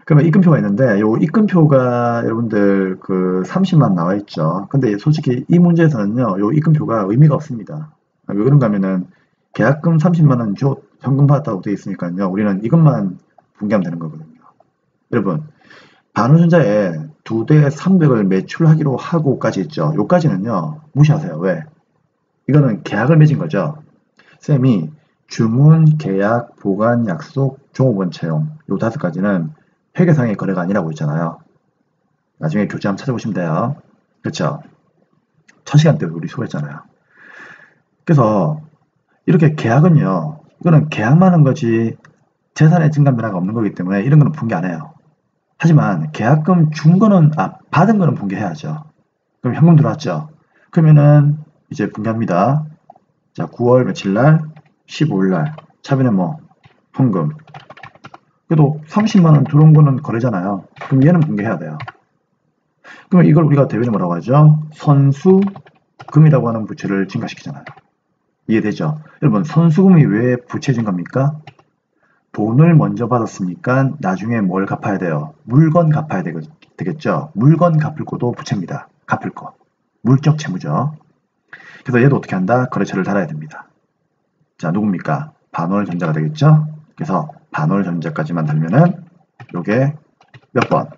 그러면 입금표가 있는데 요 입금표가 여러분들 그 30만 나와 있죠. 근데 솔직히 이 문제에서는요, 요 입금표가 의미가 없습니다. 왜 그런가 하면은 계약금 30만원 줘 현금 받았다고 되어 있으니까요. 우리는 이것만 분개하면 되는 거거든요. 여러분, 반월전자에 2대 300을 매출하기로 하고까지 있죠. 요까지는요, 무시하세요. 왜? 이거는 계약을 맺은 거죠. 쌤이 주문, 계약, 보관, 약속, 종업원 채용 요 5가지는 회계상의 거래가 아니라고 했잖아요. 나중에 교재 한번 찾아보시면 돼요. 그렇죠? 1000시간 때 우리 수고했잖아요. 그래서 이렇게 계약은요, 이거는 계약만 한 거지 재산의 증감 변화가 없는 거기 때문에 이런 거는 분개 안 해요. 하지만 계약금 준 거는 받은 거는 분개해야죠. 그럼 현금 들어왔죠. 그러면은 이제 분개합니다. 자, 9월 며칠 날, 15일 날 차변에 뭐 현금. 그래도 30만원 들어온 거는 거래잖아요. 그럼 얘는 분개해야 돼요. 그러면 이걸 우리가 대변에 뭐라고 하죠? 선수금이라고 하는 부채를 증가시키잖아요. 이해되죠? 여러분, 선수금이 왜 부채 증가입니까? 돈을 먼저 받았으니까 나중에 뭘 갚아야 돼요? 물건 갚아야 되겠죠? 물건 갚을 것도 부채입니다. 갚을 거. 물적 채무죠. 그래서 얘도 어떻게 한다? 거래처를 달아야 됩니다. 자, 누굽니까? 반월전자가 되겠죠? 그래서 반월전자까지만 달면은 요게 몇 번?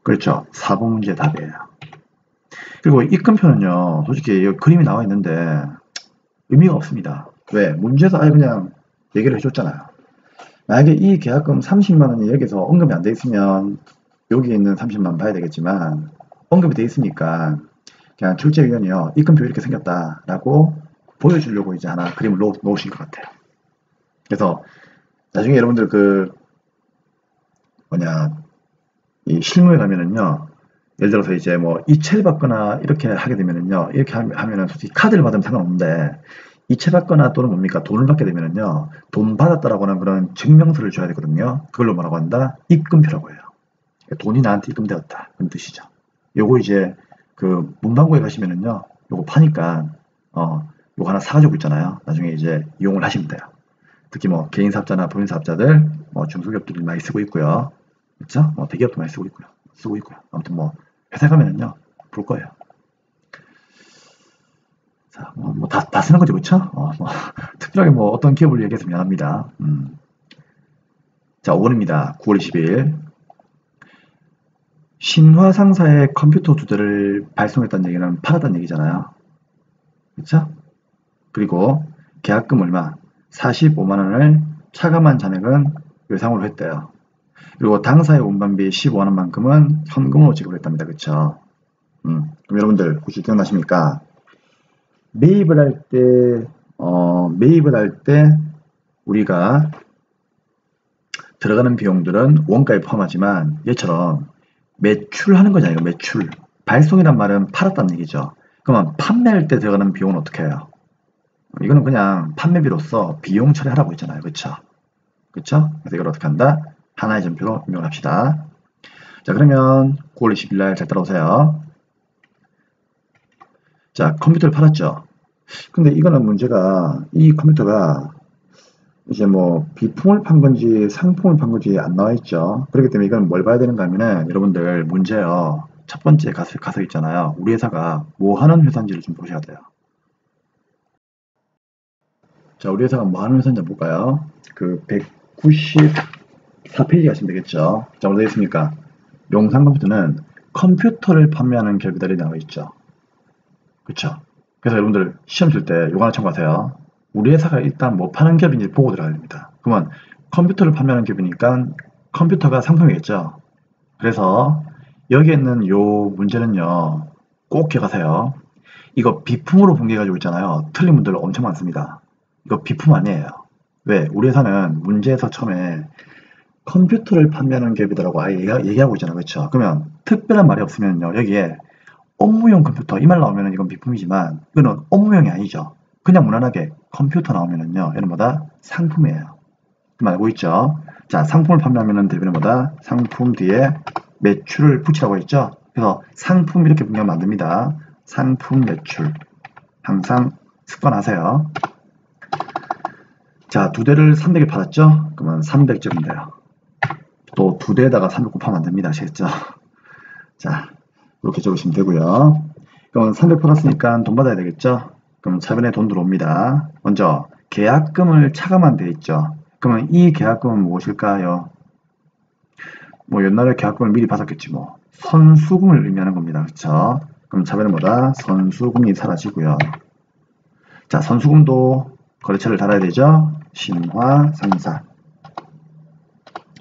그렇죠. 4번 문제 답이에요. 그리고 입금표는요, 솔직히 여기 그림이 나와 있는데 의미가 없습니다. 왜? 문제에서 아예 그냥 얘기를 해줬잖아요. 만약에 이 계약금 30만 원이 여기서 언급이 안 돼 있으면 여기 있는 30만 원 봐야 되겠지만 언급이 돼 있으니까 그냥 출제위원이요, 입금표 이렇게 생겼다라고 보여주려고 이제 하나 그림을 놓으신 것 같아요. 그래서 나중에 여러분들 그 이 실무에 가면은요, 예를 들어서 이제 뭐 이체를 받거나 이렇게 하게 되면은요, 이렇게 하면은 솔직히 카드를 받으면 상관없는데 이체 받거나 또는 뭡니까? 돈을 받게 되면은요, 돈 받았다라고 하는 그런 증명서를 줘야 되거든요. 그걸로 뭐라고 한다? 입금표라고 해요. 돈이 나한테 입금되었다. 그런 뜻이죠. 요거 이제 그 문방구에 가시면은요, 요거 파니까 요거 하나 사가지고 있잖아요. 나중에 이제 이용을 하시면 돼요. 특히 뭐 개인 사업자나 법인 사업자들, 뭐 중소기업들이 많이 쓰고 있고요. 그렇죠? 뭐 대기업도 많이 쓰고 있고요. 아무튼 뭐 회사 가면은요, 볼 거예요. 자, 다 쓰는 거죠, 그렇죠? 특별하게 뭐 어떤 기업을 얘기해서 미안합니다. 자, 5번입니다. 9월 20일. 신화상사의 컴퓨터 2대를 발송했다는 얘기는 팔았다는 얘기잖아요. 그렇죠? 그리고 계약금 얼마? 45만 원을 차감한 잔액은 외상으로 했대요. 그리고 당사의 운반비 15만 원만큼은 현금으로 지급했답니다. 그렇죠? 그럼 여러분들 혹시 기억나십니까? 매입을 할 때 우리가 들어가는 비용들은 원가에 포함하지만 얘처럼 매출하는 거잖아요. 매출. 발송이란 말은 팔았다는 얘기죠. 그러면 판매할 때 들어가는 비용은 어떻게 해요? 이거는 그냥 판매비로서 비용 처리하라고 했잖아요. 그쵸? 그쵸? 그래서 이걸 어떻게 한다? 하나의 전표로 입력을 합시다. 자, 그러면 9월 20일 날 잘 따라오세요. 자, 컴퓨터를 팔았죠. 근데 이거는 문제가 이 컴퓨터가 이제 뭐 비품을 판 건지 상품을 판 건지 안 나와 있죠. 그렇기 때문에 이건 뭘 봐야 되는가 하면은 여러분들 문제요. 첫 번째 가서 있잖아요. 우리 회사가 뭐 하는 회사인지를 좀 보셔야 돼요. 자, 우리 회사가 뭐 하는 회사인지 볼까요? 그 194페이지 가시면 되겠죠. 자, 어디 있습니까? 용산 컴퓨터는 컴퓨터를 판매하는 기업들이 나와 있죠. 그쵸? 그래서 여러분들 시험 칠 때 요거 하나 참고하세요. 우리 회사가 일단 뭐 파는 기업인지 보고 들어가야 됩니다. 그러면 컴퓨터를 판매하는 기업이니까 컴퓨터가 상품이겠죠. 그래서 여기에 있는 요 문제는요, 꼭 기억하세요. 이거 비품으로 분개해가지고 있잖아요. 틀린 분들 엄청 많습니다. 이거 비품 아니에요. 왜? 우리 회사는 문제에서 처음에 컴퓨터를 판매하는 기업이더라고 아예 얘기하고 있잖아요. 그렇죠? 그러면 특별한 말이 없으면요, 여기에 업무용 컴퓨터 이 말 나오면 이건 비품이지만 이거는 업무용이 아니죠. 그냥 무난하게 컴퓨터 나오면은요, 얘는 뭐다? 상품이에요. 그 말 알고 있죠? 자, 상품을 판매하면은 대비는 뭐다? 상품 뒤에 매출을 붙이라고 했죠? 그래서 상품 이렇게 분류하면 안 됩니다. 상품 매출. 항상 습관하세요. 자, 2대를 300에 팔았죠? 그러면 300점이 돼요. 또 2대에다가 300 곱하면 안 됩니다. 아시겠죠? 자, 이렇게 적으시면 되고요. 그럼 300 팔았으니까 돈 받아야 되겠죠? 그럼 차변에 돈 들어옵니다. 먼저 계약금을 차감한 데 있죠. 그러면 이 계약금은 무엇일까요? 뭐 옛날에 계약금을 미리 받았겠지 뭐. 선수금을 의미하는 겁니다. 그쵸? 그럼 차변은 뭐다? 선수금이 사라지고요. 자, 선수금도 거래처를 달아야 되죠? 신화상사.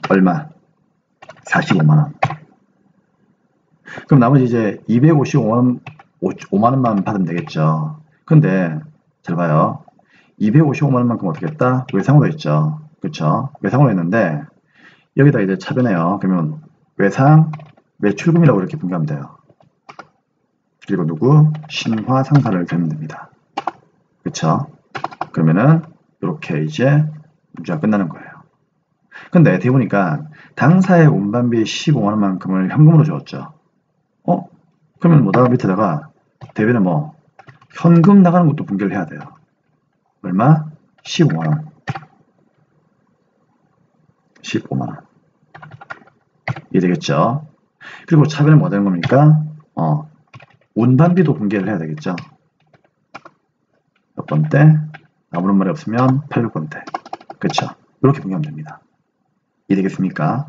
얼마? 45만원. 그럼 나머지 이제 255만원만 받으면 되겠죠. 근데 잘 봐요. 255만원만큼 어떻게 했다? 외상으로 했죠. 그쵸? 외상으로 했는데 여기다 이제 차변해요. 그러면 외상 매출금이라고 이렇게 분류하면 돼요. 그리고 누구? 신화상사를 대면 됩니다. 그쵸? 그러면은 이렇게 이제 문제가 끝나는 거예요. 근데 대보니까 당사의 운반비 15만원만큼을 현금으로 줬죠. 그러면 뭐다? 밑에다가 대비는 뭐 현금 나가는 것도 분개를 해야 돼요. 얼마? 15만원. 15만원. 이해되겠죠? 그리고 차변은 뭐 되는 겁니까? 운반비도 분개를 해야 되겠죠? 번대, 아무런 말이 없으면 800번대. 그쵸? 이렇게 분개하면 됩니다. 이해되겠습니까?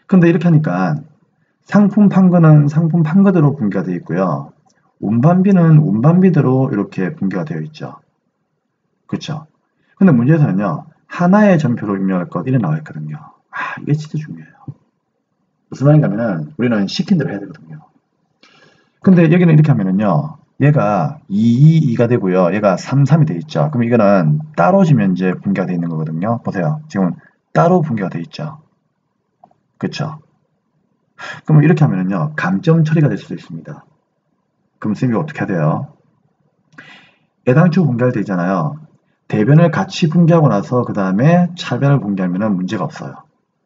근데 이렇게 하니까 상품 판거는 상품 판거대로 분개가 되어 있고요. 운반비는 운반비대로 이렇게 분개가 되어 있죠. 그쵸? 근데 문제에서는요, 하나의 전표로 입력할 것, 이래 나와 있거든요. 이게 진짜 중요해요. 무슨 말인가 하면은, 우리는 시킨 대로 해야 되거든요. 근데 여기는 이렇게 하면은요, 얘가 2가 되고요. 얘가 3이 돼 있죠. 그럼 이거는 따로 지면 이제 분개가 되어 있는 거거든요. 보세요. 지금 따로 분개가 되어 있죠. 그쵸? 그럼 이렇게 하면은요, 감점 처리가 될 수도 있습니다. 그럼 선생님이 어떻게 해야 돼요? 애당초 분개할 때 있잖아요. 대변을 같이 분개하고 나서 그 다음에 차변을 분개하면 문제가 없어요.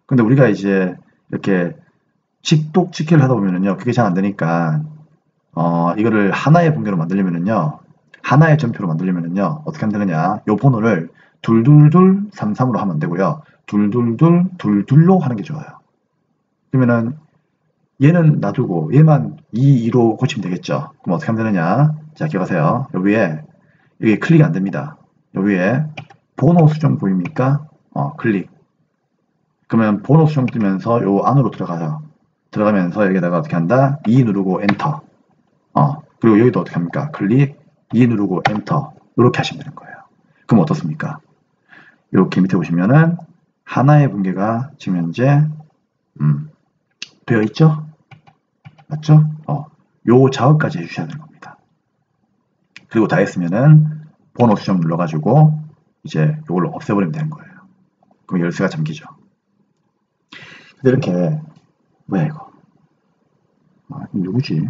근데 우리가 이제 이렇게 직독직해를 하다 보면은요, 그게 잘 안 되니까, 이거를 하나의 분개로 만들려면은요, 하나의 전표로 만들려면은요, 어떻게 하면 되느냐. 요 번호를 둘둘둘 33으로 하면 안 되고요. 둘둘둘 둘둘로 하는 게 좋아요. 그러면은 얘는 놔두고 얘만 2로 고치면 되겠죠. 그럼 어떻게 하면 되느냐. 자, 기억하세요. 여기 클릭이 안 됩니다. 여기에 번호 수정 보입니까? 클릭. 그러면 번호 수정 뜨면서 요 안으로 들어가요. 들어가면서 여기다가 어떻게 한다? 2 누르고 엔터. 그리고 여기도 어떻게 합니까? 클릭, 2 누르고 엔터. 이렇게 하시면 되는 거예요. 그럼 어떻습니까? 이렇게 밑에 보시면은 하나의 분개가 지금 현재 되어 있죠? 맞죠? 요 작업까지 해주셔야 되는 겁니다. 그리고 다 했으면은 번호 수정 눌러가지고 이제 이걸로 없애버리면 되는 거예요. 그럼 열쇠가 잠기죠. 근데 이렇게 뭐야 이거? 누구지?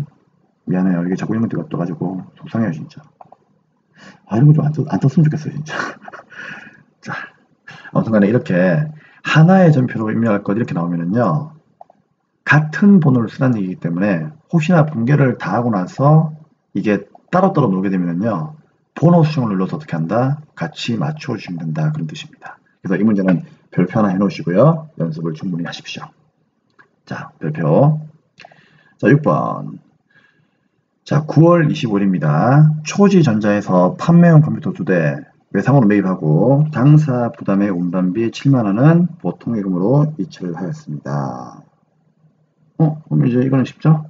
미안해요. 이게 자꾸 이런 것들이 떠가지고 속상해요 진짜. 이런 거 좀 안 썼으면 좋겠어요 진짜. 자, 아무튼간에 이렇게 하나의 전표로 입력할 것 이렇게 나오면은요, 같은 번호를 쓰라는 얘기이기 때문에 혹시나 분개를 다 하고 나서 이게 따로따로 놓게 되면은요, 번호 수정을 눌러서 어떻게 한다? 같이 맞춰주시면 된다. 그런 뜻입니다. 그래서 이 문제는 별표 하나 해놓으시고요. 연습을 충분히 하십시오. 자, 별표. 자, 6번. 자, 9월 25일입니다. 초지전자에서 판매용 컴퓨터 2대 외상으로 매입하고 당사 부담의 운반비 7만원은 보통 예금으로 이체를 하였습니다. 그럼 이제 이거는 쉽죠?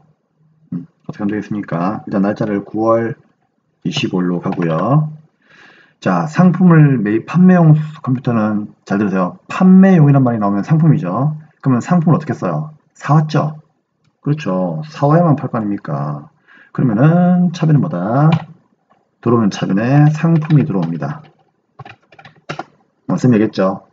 어떻게 하면 되겠습니까? 일단 날짜를 9월 25일로 가고요. 자, 상품을 판매용 컴퓨터는 잘 들으세요. 판매용이란 말이 나오면 상품이죠. 그러면 상품을 어떻게 써요? 사왔죠? 그렇죠. 사와야만 팔 거 아닙니까? 그러면은 차변은 뭐다? 들어오는 차변에 상품이 들어옵니다. 선생님 얘기했죠.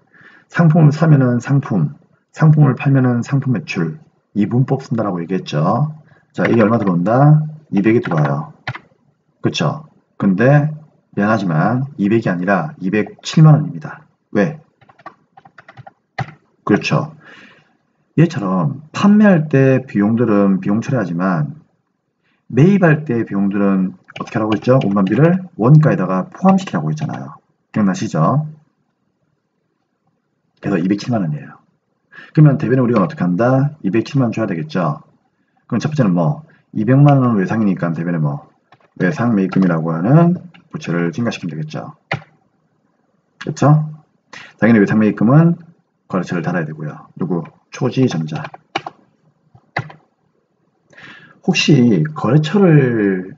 상품을 사면은 상품, 상품을 팔면은 상품 매출, 이분법 쓴다라고 얘기했죠. 자, 이게 얼마 들어온다? 200이 들어와요. 그쵸? 근데 미안하지만 200이 아니라 207만원입니다. 왜? 그렇죠. 얘처럼 판매할 때 비용들은 비용 처리하지만 매입할 때 비용들은 어떻게 하라고 했죠? 운반비를 원가에다가 포함시키라고 했잖아요. 기억나시죠? 그래서 207만원이에요. 그러면 대변에 우리가 어떻게 한다? 207만원 줘야 되겠죠? 그럼 첫 번째는 200만원은 외상이니까 대변에 외상 매입금이라고 하는 부채를 증가시키면 되겠죠. 그렇죠? 당연히 외상 매입금은 거래처를 달아야 되고요. 누구? 초지전자. 혹시 거래처를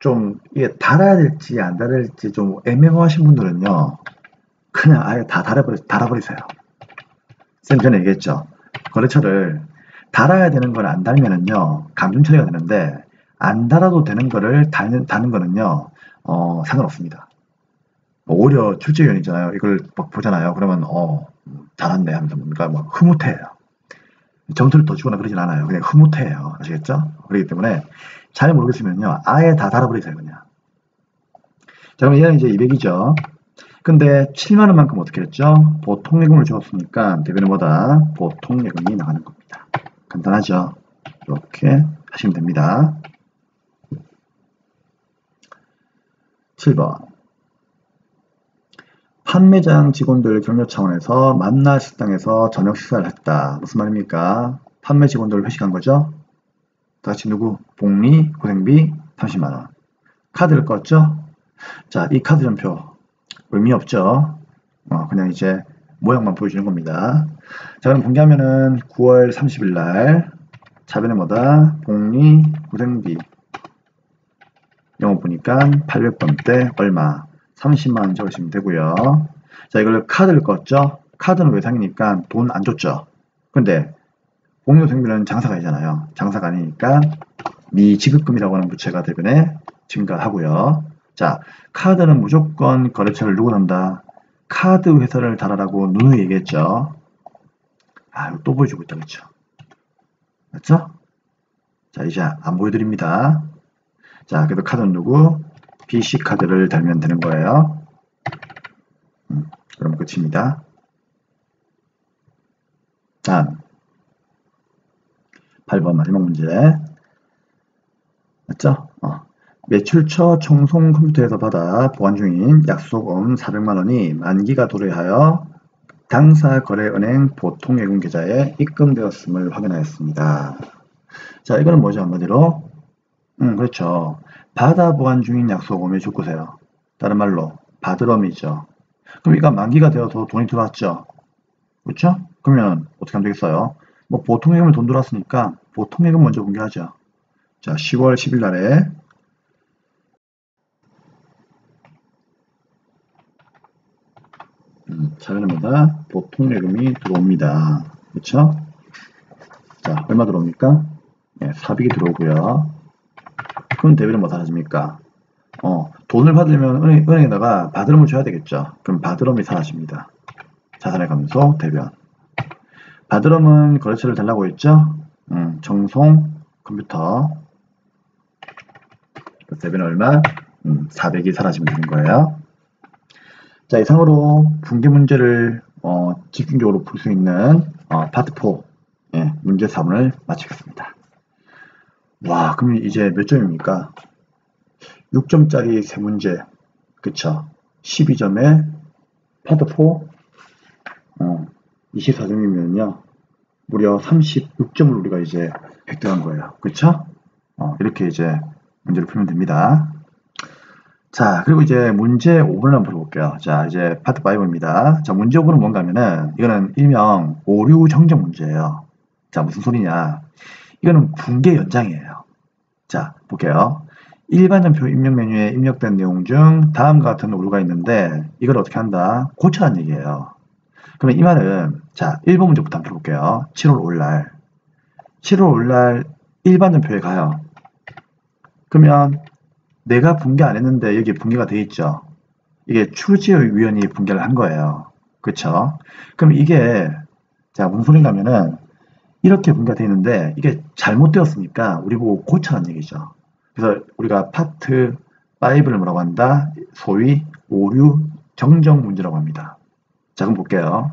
좀 이게 달아야 될지 안 달아야 될지 좀 애매모하신 분들은요, 그냥 아예 다 달아버리세요. 쌤 전에 얘기했죠. 거래처를 달아야 되는 걸 안 달면은요, 감점 처리가 되는데, 안 달아도 되는 거를 다는 거는요, 상관없습니다. 오히려 출제위원이잖아요. 이걸 막 보잖아요. 그러면, 잘한네 하면서 뭔가 흐뭇해요. 점수를 더 주거나 그러진 않아요. 그냥 흐뭇해요. 아시겠죠? 그렇기 때문에 잘 모르겠으면요, 아예 다 달아버리세요, 그냥. 자, 그럼 얘는 이제 200이죠. 근데 7만원만큼 어떻게 했죠? 보통예금을 주었으니까 대변은 뭐다? 보통예금이 나가는 겁니다. 간단하죠? 이렇게 하시면 됩니다. 7번. 판매장 직원들 격려 차원에서 만나 식당에서 저녁 식사를 했다. 무슨 말입니까? 판매 직원들 회식한 거죠? 다같이 누구? 복리, 고생비 30만원. 카드를 껐죠? 자, 이 카드 전표 의미 없죠? 그냥 이제 모양만 보여주는 겁니다. 자, 그럼 분개하면은 9월 30일 날 차변에 뭐다? 복리 고생비 영업 보니까 800번대 얼마 30만원 적으시면 되고요. 자, 이걸 카드를 껐죠? 카드는 외상이니까 돈 안 줬죠? 근데 복리고생비는 장사가 아니잖아요. 장사가 아니니까 미지급금이라고 하는 부채가 대변에 증가하고요. 자, 카드는 무조건 거래처를 누구 난다? 카드 회사를 달아라고 누누이 얘기했죠. 이거 또 보여주고 있다, 그쵸? 맞죠? 자, 이제 안 보여드립니다. 자, 그래도 카드는 누구? BC카드를 달면 되는 거예요. 그럼 끝입니다. 다음 8번 마지막 문제. 맞죠? 매출처 청송 컴퓨터에서 받아 보관 중인 약속금 400만원이 만기가 도래하여 당사 거래은행 보통예금 계좌에 입금되었음을 확인하였습니다. 자, 이거는 뭐죠? 한마디로? 그렇죠. 받아 보관 중인 약속금의 죽구세요. 다른 말로 받으럼이죠. 그럼 이거 만기가 되어서 돈이 들어왔죠. 그렇죠? 그러면 어떻게 하면 되겠어요? 뭐 보통예금을 돈 들어왔으니까 보통예금 먼저 공개하죠. 자, 10월 10일 날에 차례마다 보통예금이 들어옵니다. 그렇죠? 자, 얼마 들어옵니까? 네, 400이 들어오고요. 그럼 대비는 뭐 사라집니까? 돈을 받으려면 은행에다가 받으럼을 줘야 되겠죠. 그럼 받으럼이 사라집니다. 자산의 감소 대변. 받으럼은 거래처를 달라고 했죠. 정송 컴퓨터. 대변은 얼마? 400이 사라지면 되는 거예요. 자, 이상으로 분개 문제를 집중적으로 풀 수 있는 파트 4 문제 4문을 마치겠습니다. 와, 그럼 이제 몇 점입니까? 6점짜리 3문제, 그쵸? 12점에 파트 4 24점이면요 무려 36점을 우리가 이제 획득한 거예요. 그쵸? 이렇게 이제 문제를 풀면 됩니다. 자, 그리고 이제 문제 5번을 한번 풀어볼게요. 자, 이제 파트 5입니다. 자, 문제 5번은 뭔가 하면은, 이거는 일명 오류 정정 문제예요. 자, 무슨 소리냐. 이거는 분계 연장이에요. 자, 볼게요. 일반 전표 입력 메뉴에 입력된 내용 중 다음과 같은 오류가 있는데, 이걸 어떻게 한다? 고쳐라는 얘기예요. 그러면 이 말은, 자, 1번 문제부터 한번 풀어볼게요. 7월 5일날. 7월 5일날 일반 전표에 가요. 그러면, 내가 분개 안 했는데 여기 분개가 돼 있죠. 이게 출제위원이 분개를 한 거예요. 그쵸? 그럼 이게 자 무슨 소린가 하면은 이렇게 분개가 돼 있는데 이게 잘못되었으니까 우리 보고 고쳐라는 얘기죠. 그래서 우리가 파트 5를 뭐라고 한다? 소위 오류 정정 문제라고 합니다. 자 그럼 볼게요.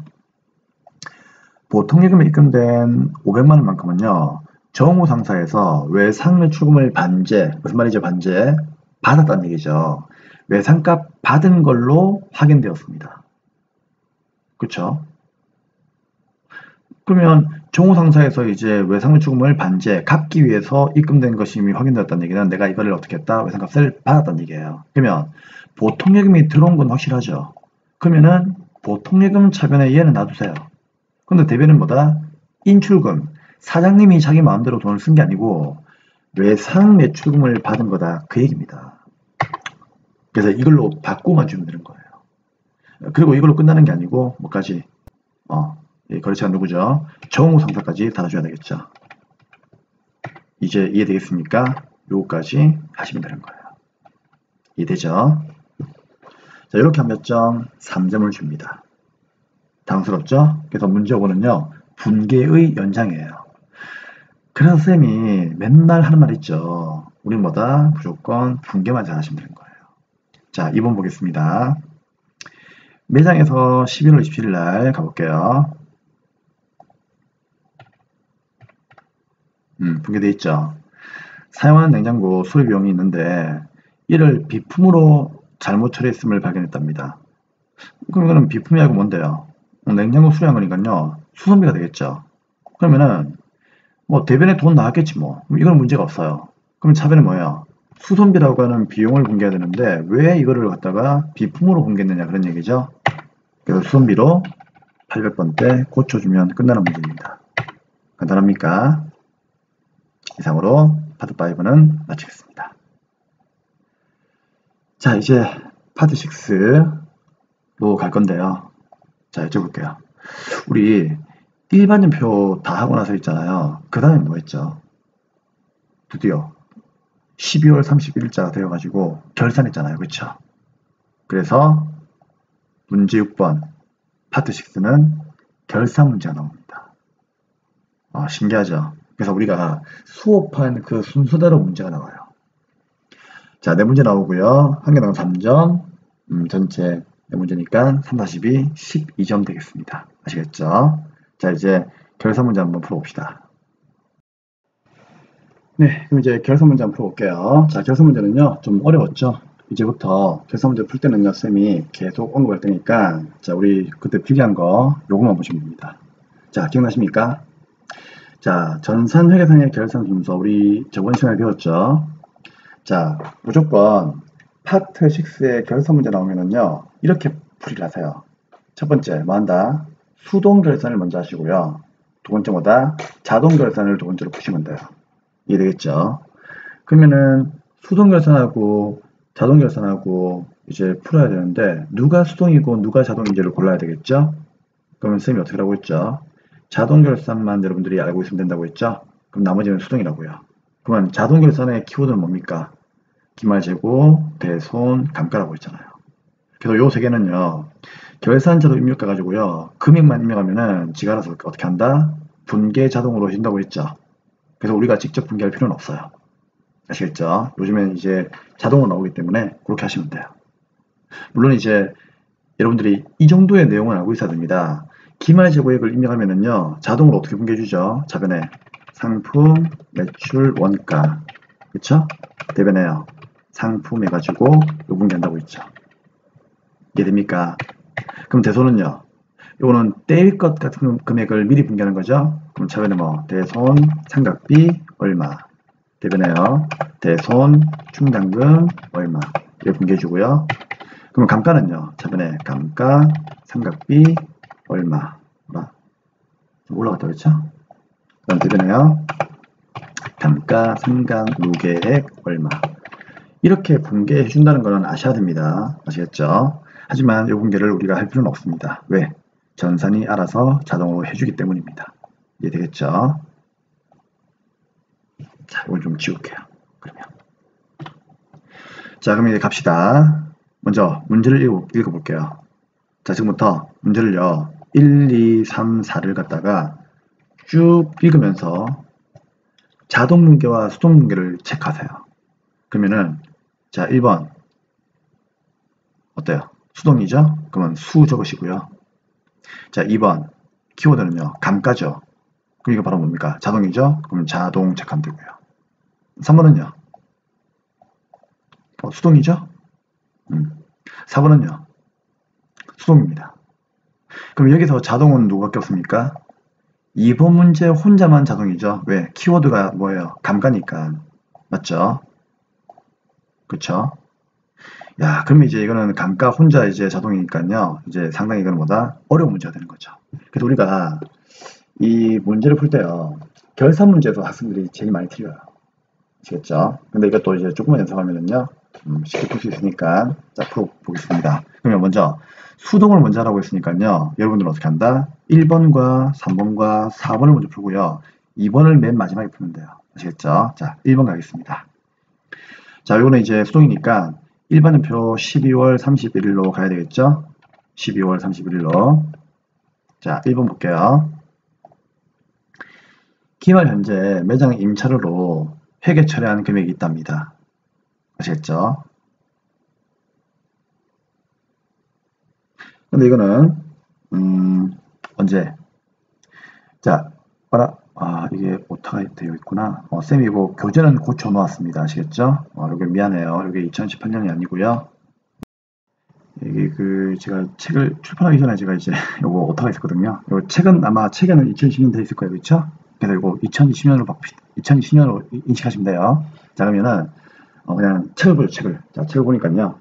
보통예금에 입금된 500만원만큼은요. 정호 상사에서 외상매출금을 반제, 무슨 말이죠 반제? 받았다는 얘기죠. 외상값 받은 걸로 확인되었습니다. 그쵸? 그러면 정호상사에서 이제 외상매출금을 반제, 갚기 위해서 입금된 것이 이미 확인되었다는 얘기는 내가 이거를 어떻게 했다? 외상값을 받았다는 얘기예요. 그러면 보통예금이 들어온 건 확실하죠. 그러면은 보통예금 차변에 얘는 놔두세요. 근데 대변은 뭐다? 인출금. 사장님이 자기 마음대로 돈을 쓴 게 아니고 외상매출금을 받은 거다. 그 얘기입니다. 그래서 이걸로 바꾸만 주면 되는 거예요. 그리고 이걸로 끝나는 게 아니고 뭐까지? 거래처가 누구죠? 정호 상사까지 달아줘야 되겠죠. 이제 이해되겠습니까? 요거까지 하시면 되는 거예요. 이해되죠? 자, 이렇게 하면 몇 점? 3점을 줍니다. 당스럽죠? 그래서 문제 5는요. 분계의 연장이에요. 그래서 쌤이 맨날 하는 말 있죠. 우린 뭐다? 무조건 분계만 잘하시면 되는 거예요. 자, 2번 보겠습니다. 매장에서 11월 27일 날 가볼게요. 분개되어 있죠. 사용한 냉장고 수리 비용이 있는데 이를 비품으로 잘못 처리했음을 발견했답니다. 그럼 이거는 비품이 아니고 뭔데요? 냉장고 수리한 거니까요. 수선비가 되겠죠. 그러면은 뭐 대변에 돈 나왔겠지 뭐. 이건 문제가 없어요. 그럼 차변은 뭐예요? 수선비라고 하는 비용을 분개해야 되는데 왜 이거를 갖다가 비품으로 분개했느냐 그런 얘기죠. 그래서 수선비로 800번대 고쳐주면 끝나는 문제입니다. 간단합니까? 이상으로 파트 5는 마치겠습니다. 자, 이제 파트 6로 갈 건데요. 자, 여쭤볼게요. 우리 일반전표 다 하고 나서 있잖아요. 그 다음에 뭐 했죠? 드디어 12월 31일자가 되어가지고 결산했잖아요. 그쵸? 그래서 문제 6번 파트 6는 결산 문제가 나옵니다. 신기하죠? 그래서 우리가 수업한 그 순서대로 문제가 나와요. 자, 네 문제 나오고요. 한 개당 3점, 전체 네 문제니까 3-2, 12점 되겠습니다. 아시겠죠? 자, 이제 결산 문제 한번 풀어봅시다. 네, 그럼 이제 결산 문제 한번 풀어볼게요. 자, 결산 문제는요, 좀 어려웠죠? 이제부터 결산 문제 풀 때는요, 쌤이 계속 언급할 테니까, 자, 우리 그때 필기한 거, 요거만 보시면 됩니다. 자, 기억나십니까? 자, 전산회계상의 결산 순서, 우리 저번 시간에 배웠죠? 자, 무조건 파트 6의 결산 문제 나오면은요, 이렇게 풀이를 하세요. 첫 번째, 뭐 한다? 수동 결산을 먼저 하시고요. 두 번째 뭐다? 자동 결산을 두 번째로 푸시면 돼요. 이해되겠죠? 그러면은 수동 결산하고 자동 결산하고 이제 풀어야 되는데 누가 수동이고 누가 자동인지를 골라야 되겠죠? 그러면 쌤이 어떻게 하라고 했죠? 자동 결산만 여러분들이 알고 있으면 된다고 했죠? 그럼 나머지는 수동이라고요. 그러면 자동 결산의 키워드는 뭡니까? 기말재고, 대손, 감가라고 했잖아요. 그래서 요 세 개는요. 결산자도 입력해 가지고요. 금액만 입력하면은 지가 알아서 어떻게 한다? 분계 자동으로 해준다고 했죠. 그래서 우리가 직접 분개할 필요는 없어요. 아시겠죠? 요즘엔 이제 자동으로 나오기 때문에 그렇게 하시면 돼요. 물론 이제 여러분들이 이 정도의 내용을 알고 있어야 됩니다. 기말재고액을 입력하면은요. 자동으로 어떻게 분개해주죠? 자변에 상품, 매출, 원가. 그쵸? 대변에요. 상품 해가지고 요 분개한다고 했죠. 이해됩니까? 그럼 대손은요. 요거는 떼일 것 같은 금액을 미리 분개하는 거죠. 그럼 차변에 뭐 대손, 상각비 얼마. 대변에요. 대손, 충당금 얼마. 이렇게 분개해주고요. 그럼 감가는요. 차변에 감가, 상각비 얼마. 좀 올라갔다 그랬죠? 그다음 대변에요. 감가, 상각, 누계액 얼마. 이렇게 분개해 준다는 것은 아셔야 됩니다. 아시겠죠? 하지만 이 분개를 우리가 할 필요는 없습니다. 왜? 전산이 알아서 자동으로 해주기 때문입니다. 이해되겠죠? 자, 이걸 좀 지울게요. 그러면. 자, 그럼 이제 갑시다. 먼저 문제를 읽어볼게요. 자, 지금부터 문제를요. 1, 2, 3, 4를 갖다가 쭉 읽으면서 자동 분개와 수동 분개를 체크하세요. 그러면은 자, 1번 어때요? 수동이죠? 그러면 수 적으시고요. 자, 2번 키워드는요. 감가죠. 그럼 이거 바로 뭡니까? 자동이죠? 그럼 자동 체크하면 되고요. 3번은요. 수동이죠? 4번은요. 수동입니다. 그럼 여기서 자동은 누구밖에 없습니까? 2번 문제 혼자만 자동이죠. 왜? 키워드가 뭐예요? 감가니까. 맞죠? 그쵸? 야, 그럼 이제 이거는 감가 혼자 이제 자동이니까요. 이제 상당히 이거는 뭐다? 어려운 문제가 되는 거죠. 그래서 우리가 이 문제를 풀 때요. 결산 문제도 학생들이 제일 많이 틀려요. 아시겠죠? 근데 이것도 이제 조금만 연습하면은요. 쉽게 풀 수 있으니까 자, 풀어보겠습니다. 그러면 먼저 수동을 먼저 하라고 했으니까요. 여러분들은 어떻게 한다? 1번과 3번과 4번을 먼저 풀고요. 2번을 맨 마지막에 푸면 돼요. 아시겠죠? 자, 1번 가겠습니다. 자, 이거는 이제 수동이니까 일반전표 12월 31일로 가야 되겠죠? 12월 31일로. 자, 1번 볼게요. 기말 현재 매장 임차료로 회계 처리한 금액이 있답니다. 아시겠죠? 근데 이거는 언제? 자, 이게 오타가 되어 있구나. 쌤이 이거 교재는 고쳐 놓았습니다. 아시겠죠? 이게 미안해요. 이게 2018년이 아니고요. 이게 제가 책을 출판하기 전에 제가 이제 요거 오타가 있었거든요. 요 책은 아마 책에는 2010년 돼 있을 거예요. 그렇죠? 그래서 이거 2020년으로 인식하시면 돼요. 자, 그러면은 그냥 책을 보죠, 책을. 자, 책을 보니까요.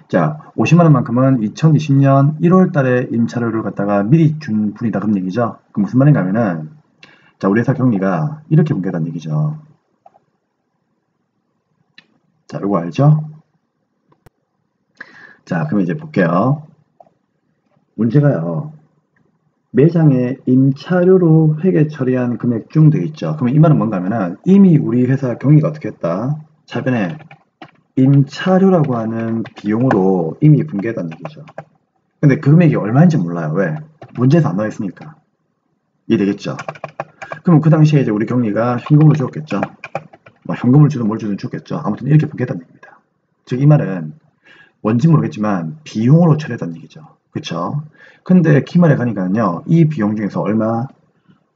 자, 50만 원만큼은 2020년 1월 달에 임차료를 갖다가 미리 준 분이다. 그런 얘기죠. 그 무슨 말인가 하면은, 자, 우리 회사 경리가 이렇게 분개했다는 얘기죠. 자, 이거 알죠? 자, 그럼 이제 볼게요. 문제가요. 매장에 임차료로 회계 처리한 금액 중 되어 있죠. 그러면 이 말은 뭔가 하면은 이미 우리 회사 경리가 어떻게 했다? 차변에 임차료라고 하는 비용으로 이미 분개했다는 얘기죠. 근데 그 금액이 얼마인지 몰라요. 왜? 문제에서 안 나와 있으니까. 이해되겠죠? 그럼 그 당시에 이제 우리 경리가 현금으로 줬겠죠. 뭐 현금을 주든 뭘 주든 줬겠죠. 아무튼 이렇게 분개했다는 얘기입니다. 즉 이 말은 뭔지 모르겠지만 비용으로 처리했다는 얘기죠. 그쵸? 근데 기말에 가니까요. 이 비용 중에서 얼마?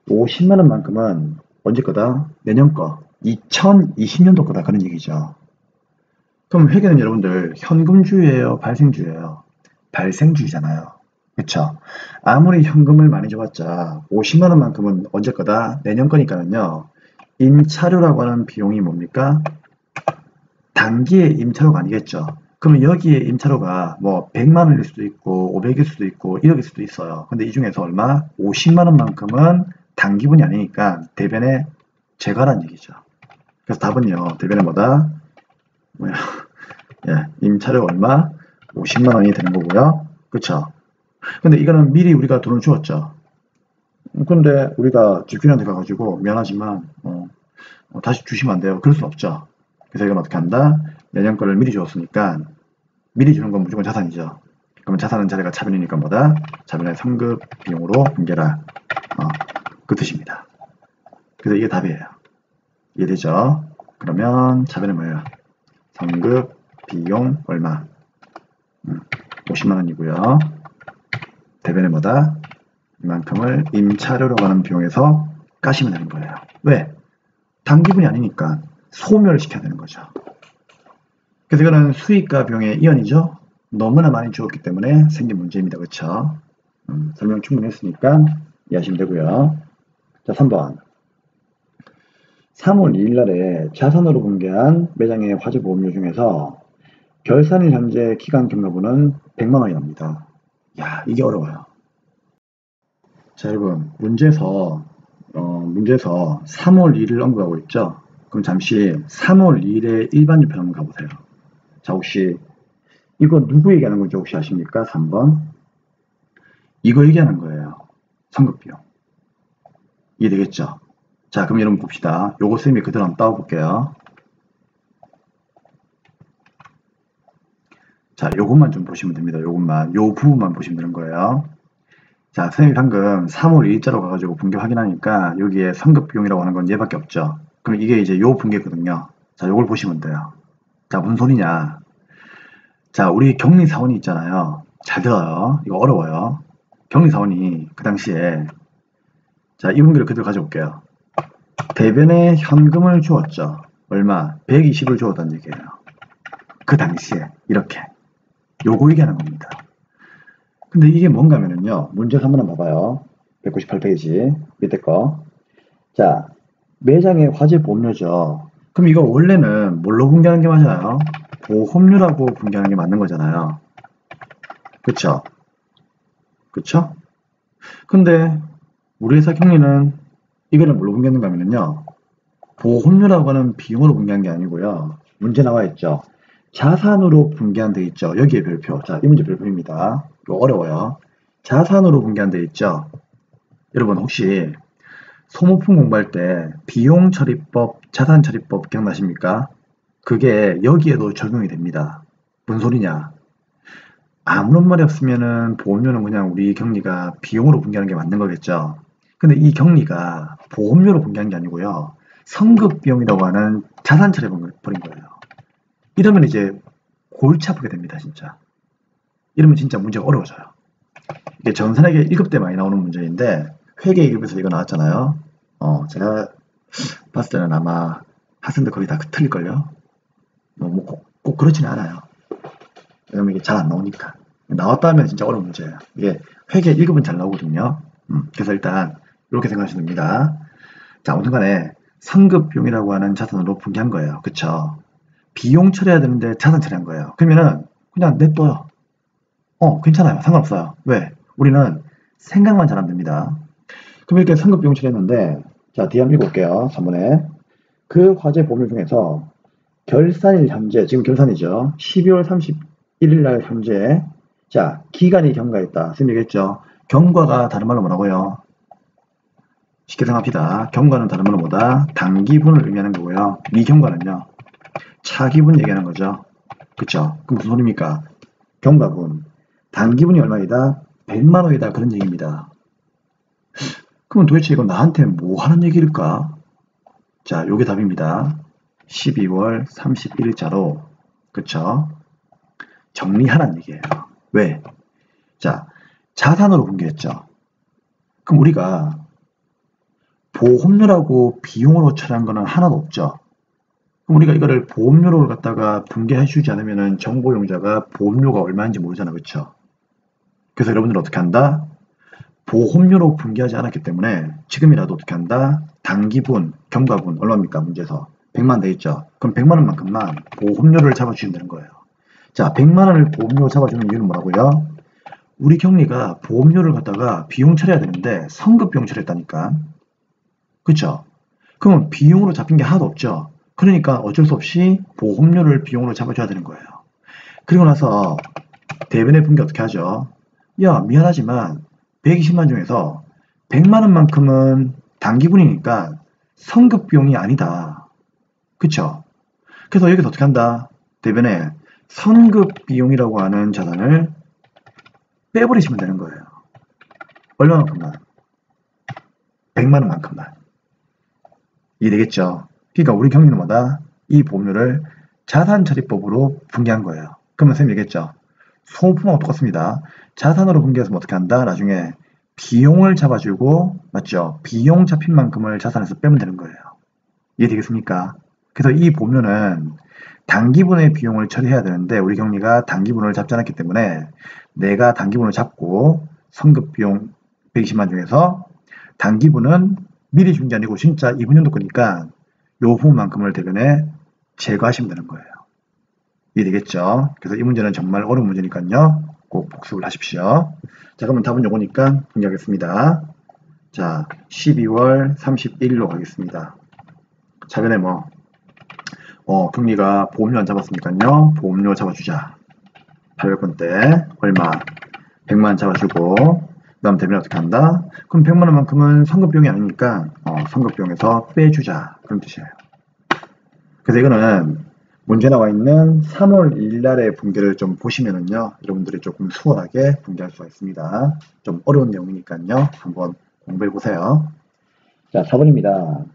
50만 원만큼은 언제 거다? 내년 거. 2020년도 거다. 그런 얘기죠. 그럼 회계는 여러분들 현금주의예요? 발생주의예요? 발생주의잖아요. 그쵸? 아무리 현금을 많이 줘봤자 50만 원만큼은 언제 거다? 내년 거니까는요. 임차료라고 하는 비용이 뭡니까? 단기의 임차료가 아니겠죠. 그러면 여기에 임차료가 뭐 100만 원일 수도 있고 500일 수도 있고 1억일 수도 있어요. 근데 이 중에서 얼마? 50만 원만큼은 단기분이 아니니까 대변에 제거하라는 얘기죠. 그래서 답은요. 대변에 뭐다? 뭐야? 예, 임차료 얼마? 50만 원이 되는 거고요. 그쵸? 근데 이거는 미리 우리가 돈을 주었죠. 근데 우리가 집주인한테 가가지고 미안하지만 다시 주시면 안 돼요. 그럴 수 없죠. 그래서 이건 어떻게 한다? 내년 거를 미리 주었으니까 미리 주는 건 무조건 자산이죠. 그러면 자산은 자리가 차변이니까 뭐다? 차변의 상급 비용으로 분개라. 그 뜻입니다. 그래서 이게 답이에요. 이해되죠? 그러면 차변은 뭐예요? 상급 비용 얼마? 50만 원이고요. 대변에 뭐다? 이만큼을 임차료라고 하는 비용에서 까시면 되는 거예요. 왜? 단기분이 아니니까 소멸을 시켜야 되는 거죠. 그래서 이거는 수익과 비용의 이연이죠. 너무나 많이 주었기 때문에 생긴 문제입니다. 그렇죠? 설명 충분히 했으니까 이해하시면 되고요. 자, 3번. 3월 2일 날에 자산으로 분개한 매장의 화재보험료 중에서 결산일 현재 기간 경과분은 100만 원이 납니다. 야, 이게 어려워요. 자, 여러분, 문제에서 3월 2일을 언급하고 있죠? 그럼 잠시 3월 2일의 일반 유표 한번 가보세요. 자, 혹시 이거 누구 얘기하는 건지 혹시 아십니까? 3번. 이거 얘기하는 거예요. 상급비용. 이해되겠죠? 자, 그럼 여러분 봅시다. 요거 쌤이 그대로 한번 따와볼게요. 자, 요것만 좀 보시면 됩니다. 요것만. 요 부분만 보시면 되는 거예요. 자, 선생님이 방금 3월 2일자로 가가지고 분개 확인하니까 여기에 상급비용이라고 하는 건 얘밖에 없죠. 그럼 이게 이제 요 분개거든요. 자, 요걸 보시면 돼요. 자, 무슨 소리냐. 자, 우리 격리사원이 있잖아요. 잘 들어요. 이거 어려워요. 격리사원이 그 당시에 자, 이 분기를 그대로 가져올게요. 대변에 현금을 주었죠. 얼마? 120을 주었다는 얘기예요. 그 당시에 이렇게 요거 얘기하는 겁니다. 근데 이게 뭔가 하면은요. 문제 3번 봐봐요. 198페이지 밑에 거. 자, 매장의 화재 보험료죠. 그럼 이거 원래는 뭘로 분개하는 게 맞아요? 보험료라고 분개하는 게 맞는 거잖아요. 그쵸? 그쵸? 근데 우리 회사 경리는 이거를 뭘로 분개하는가 하면요. 보험료라고 하는 비용으로 분개한 게 아니고요. 문제 나와 있죠. 자산으로 분개한 데 있죠. 여기에 별표. 자, 이 문제 별표입니다. 이거 어려워요. 자산으로 분개한 데 있죠. 여러분 혹시 소모품 공부할 때 비용처리법, 자산처리법 기억나십니까? 그게 여기에도 적용이 됩니다. 뭔 소리냐? 아무런 말이 없으면은 보험료는 그냥 우리 경리가 비용으로 분개하는 게 맞는 거겠죠. 근데 이 경리가 보험료로 분개한 게 아니고요. 성급비용이라고 하는 자산 처리법을 버린 거예요. 이러면 이제 골치 아프게 됩니다, 진짜. 이러면 진짜 문제가 어려워져요. 이게 전산회계 1급 때 많이 나오는 문제인데 회계 1급에서 이거 나왔잖아요. 제가 봤을 때는 아마 학생들 거의 다 틀릴걸요. 뭐 꼭 그렇지는 않아요. 왜냐면 이게 잘 안 나오니까. 나왔다 하면 진짜 어려운 문제예요. 이게 회계 1급은 잘 나오거든요. 그래서 일단 이렇게 생각하시면 됩니다. 자, 아무튼 간에 상급 비용이라고 하는 자산으로 분개한 거예요. 그쵸? 비용 처리해야 되는데 자산 처리한 거예요. 그러면은 그냥 냅둬요. 괜찮아요. 상관없어요. 왜? 우리는 생각만 잘하면 됩니다. 그럼 이렇게 상급 비용 처리했는데, 자, 뒤에 한번 읽어볼게요. 3번에. 그 화재 보물 중에서 결산일 현재, 지금 결산이죠. 12월 31일 날 현재, 자, 기간이 경과했다. 선생님 얘기했죠. 경과가 다른 말로 뭐라고요? 쉽게 생각합시다. 경과는 다른 말로 뭐다? 단기분을 의미하는 거고요. 미경과는요. 차기분 얘기하는 거죠. 그쵸? 그럼 무슨 소리입니까? 경과분. 단기분이 얼마이다? 100만 원이다. 그런 얘기입니다. 그럼 도대체 이거 나한테 뭐 하는 얘기일까? 자, 요게 답입니다. 12월 31일자로, 그쵸? 정리하라는 얘기예요. 왜? 자, 자산으로 분개했죠. 그럼 우리가 보험료라고 비용으로 처리한 거는 하나도 없죠. 그럼 우리가 이거를 보험료를 갖다가 분개해 주지 않으면 정보용자가 보험료가 얼마인지 모르잖아. 그쵸? 그래서 여러분들은 어떻게 한다? 보험료로 분개하지 않았기 때문에 지금이라도 어떻게 한다? 단기분, 경과분 얼마입니까? 문제에서 100만 돼 있죠. 그럼 100만 원만큼만 보험료를 잡아주시면 되는 거예요. 자, 100만 원을 보험료로 잡아주는 이유는 뭐라고요? 우리 경리가 보험료를 갖다가 비용 처리해야 되는데 성급 비용 처리했다니까. 그쵸? 그러면 비용으로 잡힌 게 하나도 없죠. 그러니까 어쩔 수 없이 보험료를 비용으로 잡아줘야 되는 거예요. 그리고 나서 대변의 분개 어떻게 하죠? 야, 미안하지만 120만 중에서 100만 원만큼은 단기분이니까 성급 비용이 아니다. 그쵸? 그래서 여기서 어떻게 한다? 대변에 성급 비용이라고 하는 자산을 빼버리시면 되는 거예요. 얼마만큼만? 100만 원만큼만. 이해되겠죠? 그러니까 우리 경리는 뭐다? 이 보험료를 자산처리법으로 분개한 거예요. 그러면 선생님 얘기했죠? 소모품하고 똑같습니다. 자산으로 분개해서 어떻게 한다? 나중에 비용을 잡아주고, 맞죠? 비용 잡힌 만큼을 자산에서 빼면 되는 거예요. 이해되겠습니까? 그래서 이 보험료는 단기분의 비용을 처리해야 되는데 우리 경리가 단기분을 잡지 않았기 때문에 내가 단기분을 잡고 성급 비용 120만 중에서 단기분은 미리 준 게 아니고 진짜 이분 정도 거니까 요 부분만큼을 대변에 제거하시면 되는 거예요. 이해되겠죠? 그래서 이 문제는 정말 어려운 문제니까요. 꼭 복습을 하십시오. 자, 그러면 답은 요거니까 분개하겠습니다. 자, 12월 31일로 가겠습니다. 자변에 경리가 보험료 안 잡았으니까요. 보험료 잡아주자. 800원 때 얼마? 100만 잡아주고 그 다음 대변에 어떻게 한다? 그럼 100만 원만큼은 성급비용이 아니니까 성급비용에서 빼주자. 그런 뜻이에요. 그래서 이거는 문제 나와 있는 3월 1일 날의 분개를 좀 보시면은요. 여러분들이 조금 수월하게 분개할 수가 있습니다. 좀 어려운 내용이니까요. 한번 공부해 보세요. 자, 4번입니다.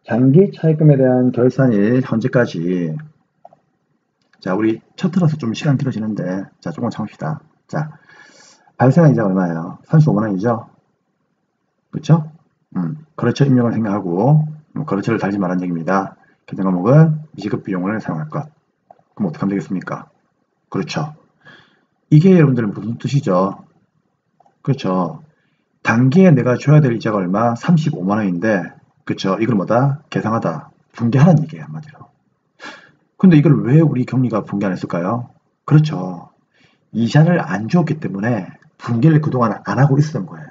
장기 차입금에 대한 결산일 현재까지. 자, 우리 첫 틀어서 좀 시간 길어지는데 자, 조금 참읍시다. 자, 발생한 이자가 얼마예요? 35만 원이죠? 그렇죠? 거래처 임명을 생각하고 거래처를 달지 말라는 얘기입니다. 계정 과목은 미지급 비용을 사용할 것. 그럼 어떻게 하면 되겠습니까? 그렇죠. 이게 여러분들은 무슨 뜻이죠? 그렇죠. 단기에 내가 줘야 될 이자가 얼마? 35만 원인데 그렇죠. 이걸 뭐다? 계상하다. 분개하라는 얘기예요. 한마디로. 근데 이걸 왜 우리 경리가 분개 안 했을까요? 그렇죠. 이자를 안 주었기 때문에 분개를 그동안 안 하고 있었던 거예요.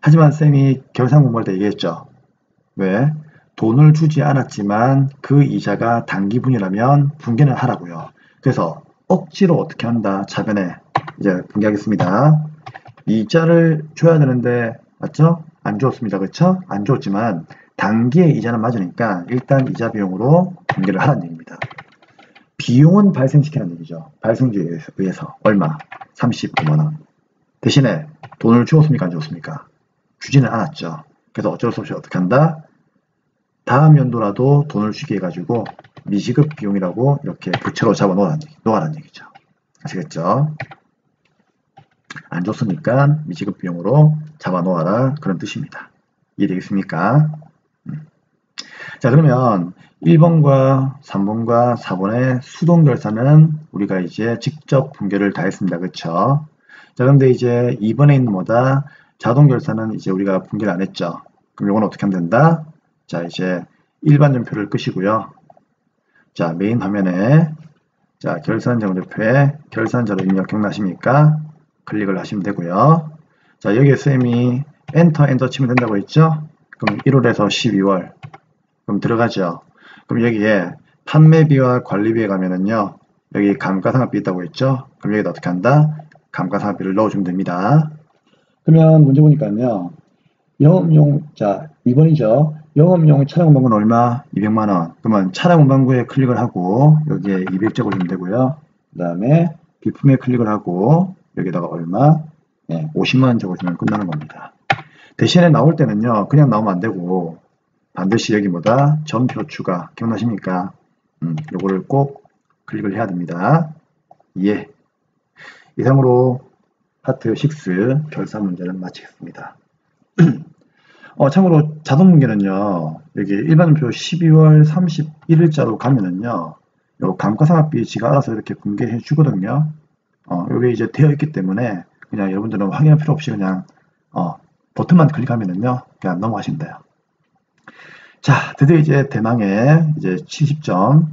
하지만 쌤이 결산 공부할 때 얘기했죠. 왜? 돈을 주지 않았지만 그 이자가 단기분이라면 분개는 하라고요. 그래서 억지로 어떻게 한다? 차변에 이제 분개하겠습니다. 이자를 줘야 되는데 맞죠? 안 주었습니다. 그렇죠? 안 주었지만 단기에 이자는 맞으니까 일단 이자 비용으로 분개를 하라는 얘기입니다. 비용은 발생시키라는 얘기죠. 발생주에 의해서 얼마? 35만 원. 대신에 돈을 주었습니까? 안 주었습니까? 주지는 않았죠. 그래서 어쩔 수 없이 어떻게 한다? 다음 연도라도 돈을 주게 해가지고 미지급 비용이라고 이렇게 부채로 잡아 놓으라는 얘기죠. 아시겠죠? 안 줬으니까 미지급 비용으로 잡아 놓아라 그런 뜻입니다. 이해되겠습니까? 자, 그러면 1번과 3번과 4번의 수동 결산은 우리가 이제 직접 분개를 다 했습니다. 그쵸? 자, 그런데 이제 2번에 있는 뭐다? 자동 결산은 이제 우리가 분개를 안 했죠. 그럼 이건 어떻게 하면 된다? 자, 이제 일반전표를 끄시고요. 자, 메인 화면에 자, 결산자료표에 결산자료 입력 기억나십니까? 클릭을 하시면 되고요. 자, 여기에 쌤이 엔터 치면 된다고 했죠? 그럼 1월에서 12월. 그럼 들어가죠. 그럼 여기에 판매비와 관리비에 가면은요. 여기 감가상각비 있다고 했죠? 그럼 여기다 어떻게 한다? 감가상각비를 넣어주면 됩니다. 그러면 문제 보니까요. 영업용, 자, 2번이죠. 영업용 차량 운반구는 얼마? 200만원. 그러면 차량 운반구에 클릭을 하고, 여기에 200 적어주면 되고요. 그 다음에 비품에 클릭을 하고, 여기다가 얼마? 네, 50만원 적어주면 끝나는 겁니다. 대신에 나올 때는요, 그냥 나오면 안 되고, 반드시 여기 뭐다? 전표 추가. 기억나십니까? 요거를 꼭 클릭을 해야 됩니다. 예. 이상으로 파트 6 결산 문제는 마치겠습니다. 참고로 자동 문제는요, 여기 일반표 12월 31일자로 가면은요, 요 감가상각비 지가 알아서 이렇게 분개해 주거든요. 요게 이제 되어 있기 때문에 그냥 여러분들은 확인할 필요 없이 그냥, 버튼만 클릭하면은요, 그냥 넘어가시면 돼요. 자, 드디어 이제 대망의 이제 70점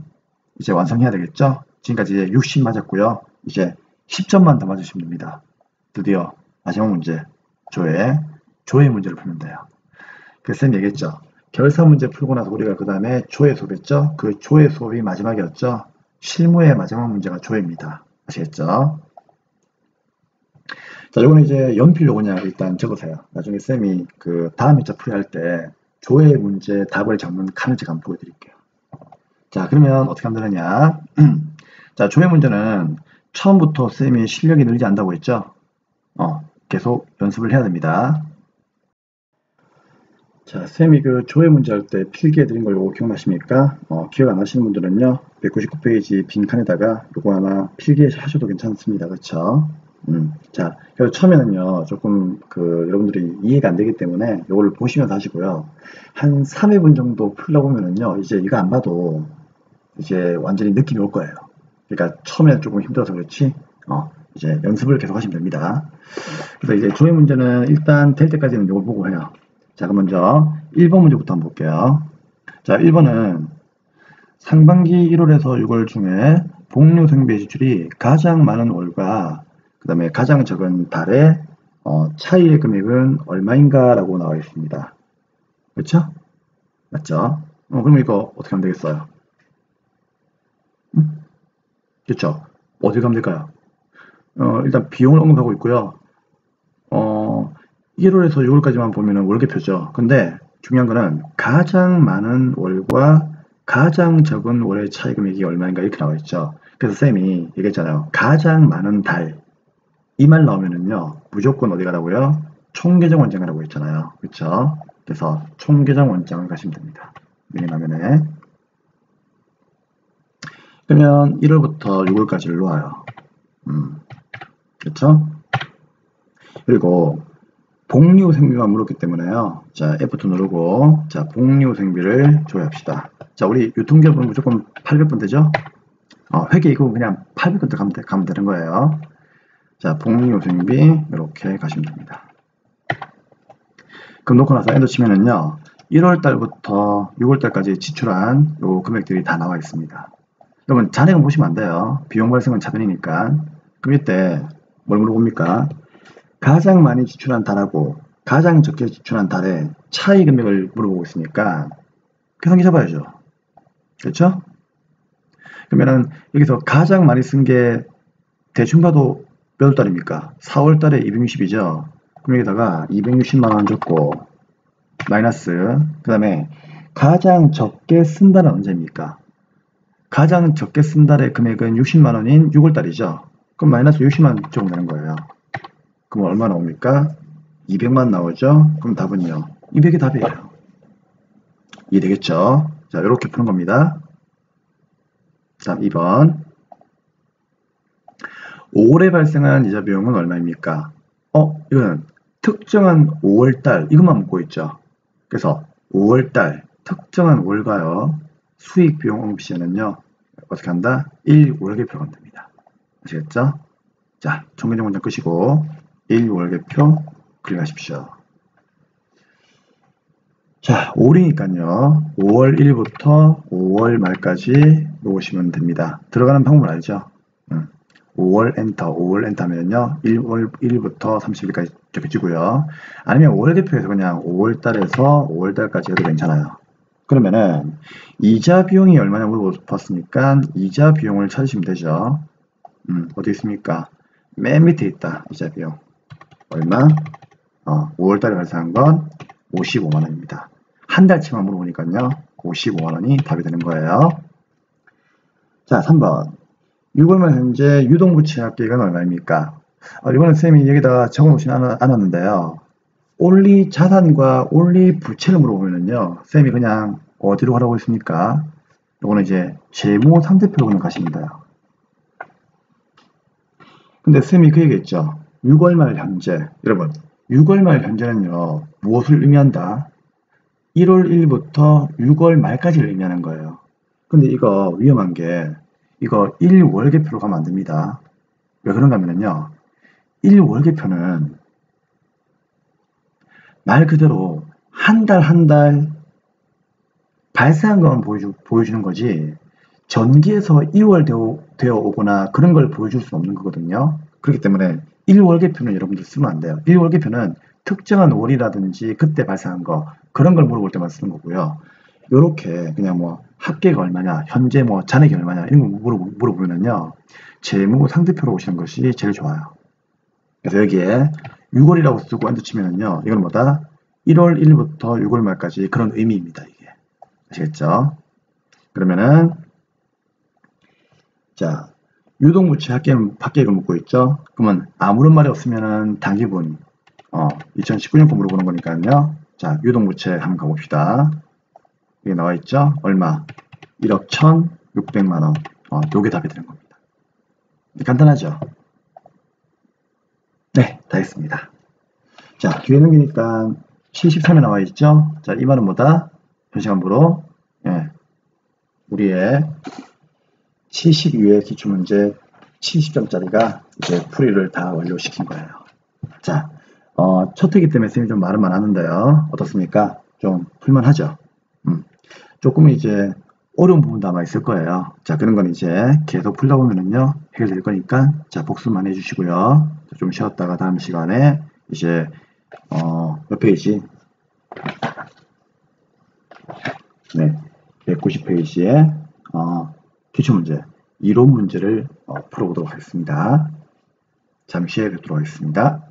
이제 완성해야 되겠죠? 지금까지 이제 60 맞았고요. 이제 10점만 더 맞으시면 됩니다. 드디어 마지막 문제, 조회 문제를 풀면 돼요. 그래서 쌤 얘기했죠. 결산 문제 풀고 나서 우리가 그 다음에 조회 수업했죠? 그 조회 수업이 마지막이었죠? 실무의 마지막 문제가 조회입니다. 아시겠죠? 자, 요거는 이제 연필 요거냐 일단 적으세요. 나중에 쌤이 그 다음 회차 풀이할 때 조회 문제 답을 적는 칸을 제가 한번 보여드릴게요. 자, 그러면 어떻게 하면 되느냐? 자, 조회 문제는 처음부터 쌤이 실력이 늘지 않는다고 했죠? 계속 연습을 해야 됩니다. 자, 쌤이 그 조회 문제 할 때 필기해 드린 걸 요거 기억나십니까? 기억 안 하시는 분들은요, 199페이지 빈칸에다가 요거 하나 필기해 하셔도 괜찮습니다. 그쵸? 자, 그래서 처음에는요, 조금 여러분들이 이해가 안 되기 때문에 요거를 보시면서 하시고요. 한 3회분 정도 풀다 보면은요, 이제 이거 안 봐도 이제 완전히 느낌이 올 거예요. 그러니까 처음에는 조금 힘들어서 그렇지, 이제 연습을 계속 하시면 됩니다. 그래서 이제 조회 문제는 일단 될 때까지는 요걸 보고 해요. 자, 그럼 먼저 1번 문제부터 한번 볼게요. 자, 1번은 상반기 1월에서 6월 중에 복류 생비 지출이 가장 많은 월과 그 다음에 가장 적은 달의 차이의 금액은 얼마인가 라고 나와 있습니다. 그렇죠? 맞죠? 그럼 이거 어떻게 하면 되겠어요? 그렇죠? 어디 가면 될까요? 일단 비용을 언급하고 있고요. 1월에서 6월까지만 보면은 월계표죠. 근데 중요한 거는 가장 많은 월과 가장 적은 월의 차이 금액이 얼마인가 이렇게 나와 있죠. 그래서 쌤이 얘기했잖아요. 가장 많은 달. 이 말 나오면은요. 무조건 어디 가라고요? 총계정 원장 가라고 했잖아요. 그렇죠? 그래서 총계정 원장을 가시면 됩니다. 메인 화면에. 그러면 1월부터 6월까지를 놓아요. 그렇죠? 그리고 복류 생비만 물었기 때문에요. 자, F2 누르고, 자, 복류 생비를 조회합시다. 자, 우리 유통기업은 무조건 800번 되죠? 회계 이거 그냥 800번 가면 되는 거예요. 자, 복류 생비, 이렇게 가시면 됩니다. 그럼 놓고 나서 엔터 치면은요, 1월달부터 6월달까지 지출한 요 금액들이 다 나와 있습니다. 여러분, 잔액은 보시면 안 돼요. 비용 발생은 차변이니까. 그럼 이때 뭘 물어봅니까? 가장 많이 지출한 달하고 가장 적게 지출한 달의 차이 금액을 물어보고 있으니까 계산기 잡아야죠. 그렇죠? 그러면은 여기서 가장 많이 쓴 게 대충 봐도 몇 월 달입니까? 4월 달에 260이죠. 그럼 여기다가 260만 원 줬고 마이너스 그 다음에 가장 적게 쓴 달은 언제입니까? 가장 적게 쓴 달의 금액은 60만 원인 6월 달이죠. 그럼 마이너스 60만 원 적으면 되는 거예요. 그럼 얼마 나옵니까? 200만 나오죠? 그럼 답은요. 200이 답이에요. 이해되겠죠? 자, 이렇게 푸는 겁니다. 자, 2번. 5월에 발생한 이자 비용은 얼마입니까? 이거는 특정한 5월달, 이것만 묻고 있죠. 그래서 5월달, 특정한 월가요. 수익 비용 언급 시에는요. 어떻게 한다? 1월계표 간답니다. 아시겠죠? 자, 총계정 원장 끄시고 1월계표 클릭하십시오. 자, 5월이니까요. 5월 1일부터 5월 말까지 놓으시면 됩니다. 들어가는 방법을 알죠? 5월 엔터, 5월 엔터 하면요. 1월 1일부터 30일까지 이렇게 주고요. 아니면 5월 대표에서 그냥 5월 달에서 5월 달까지 해도 괜찮아요. 그러면은 이자 비용이 얼마냐 물어봤으니까 이자 비용을 찾으시면 되죠. 어디 있습니까? 맨 밑에 있다. 이자 비용. 얼마? 5월 달에 발생한 건 55만 원입니다. 한 달치만 물어보니까요. 55만 원이 답이 되는 거예요. 자, 3번. 6월 말 현재 유동부채 합계액은 얼마입니까? 이거는 쌤이 여기다가 적어놓진 않았는데요. only 자산과 only 부채를 물어보면은요. 쌤이 그냥 어디로 가라고 했습니까? 이거는 이제 재무 상대표로 그냥 가시면 돼요. 근데 쌤이 그 얘기했죠. 6월 말 현재. 여러분, 6월 말 현재는요. 무엇을 의미한다? 1월 1일부터 6월 말까지를 의미하는 거예요. 근데 이거 위험한 게 이거 1월계표로 가면 안 됩니다. 왜 그런가 하면요. 1월계표는 말 그대로 한 달 한 달 발생한 것만 보여주는 거지 전기에서 2월 되어 오거나 그런 걸 보여줄 수 없는 거거든요. 그렇기 때문에 1월계표는 여러분들 쓰면 안 돼요. 1월계표는 특정한 월이라든지 그때 발생한 거 그런 걸 물어볼 때만 쓰는 거고요. 요렇게 그냥 뭐 합계가 얼마냐, 현재 뭐 잔액이 얼마냐 이런 거 물어보면요. 재무 상대표로 오시는 것이 제일 좋아요. 그래서 여기에 6월이라고 쓰고 엔터 치면은요. 이건 뭐다? 1월 1일부터 6월 말까지 그런 의미입니다. 이게. 아시겠죠? 그러면은 자, 유동부채 합계액을 묻고 있죠? 그러면 아무런 말이 없으면은 단기분 2019년 거 물어보는 거니까요. 자, 유동부채 한번 가봅시다. 여기 나와 있죠? 얼마? 1억 1,600만 원. 요게 답이 되는 겁니다. 간단하죠? 네, 다 했습니다. 자, 뒤에 넘기니까 73에 나와 있죠? 자, 이 말은 뭐다? 현시간부로 우리의 72회 기출문제 70점짜리가 이제 풀이를 다 완료시킨 거예요. 자, 첫 회기 때문에 쌤이 좀 말은 많았는데요. 어떻습니까? 좀 풀만하죠? 조금 이제 어려운 부분도 아마 있을 거예요. 자, 그런 건 이제 계속 풀다 보면은요, 해결될 거니까, 자, 복습만 해주시고요. 좀 쉬었다가 다음 시간에 이제, 몇 페이지? 네, 190페이지에, 기출문제, 이론 문제를 풀어보도록 하겠습니다. 잠시 후에 뵙도록 하겠습니다.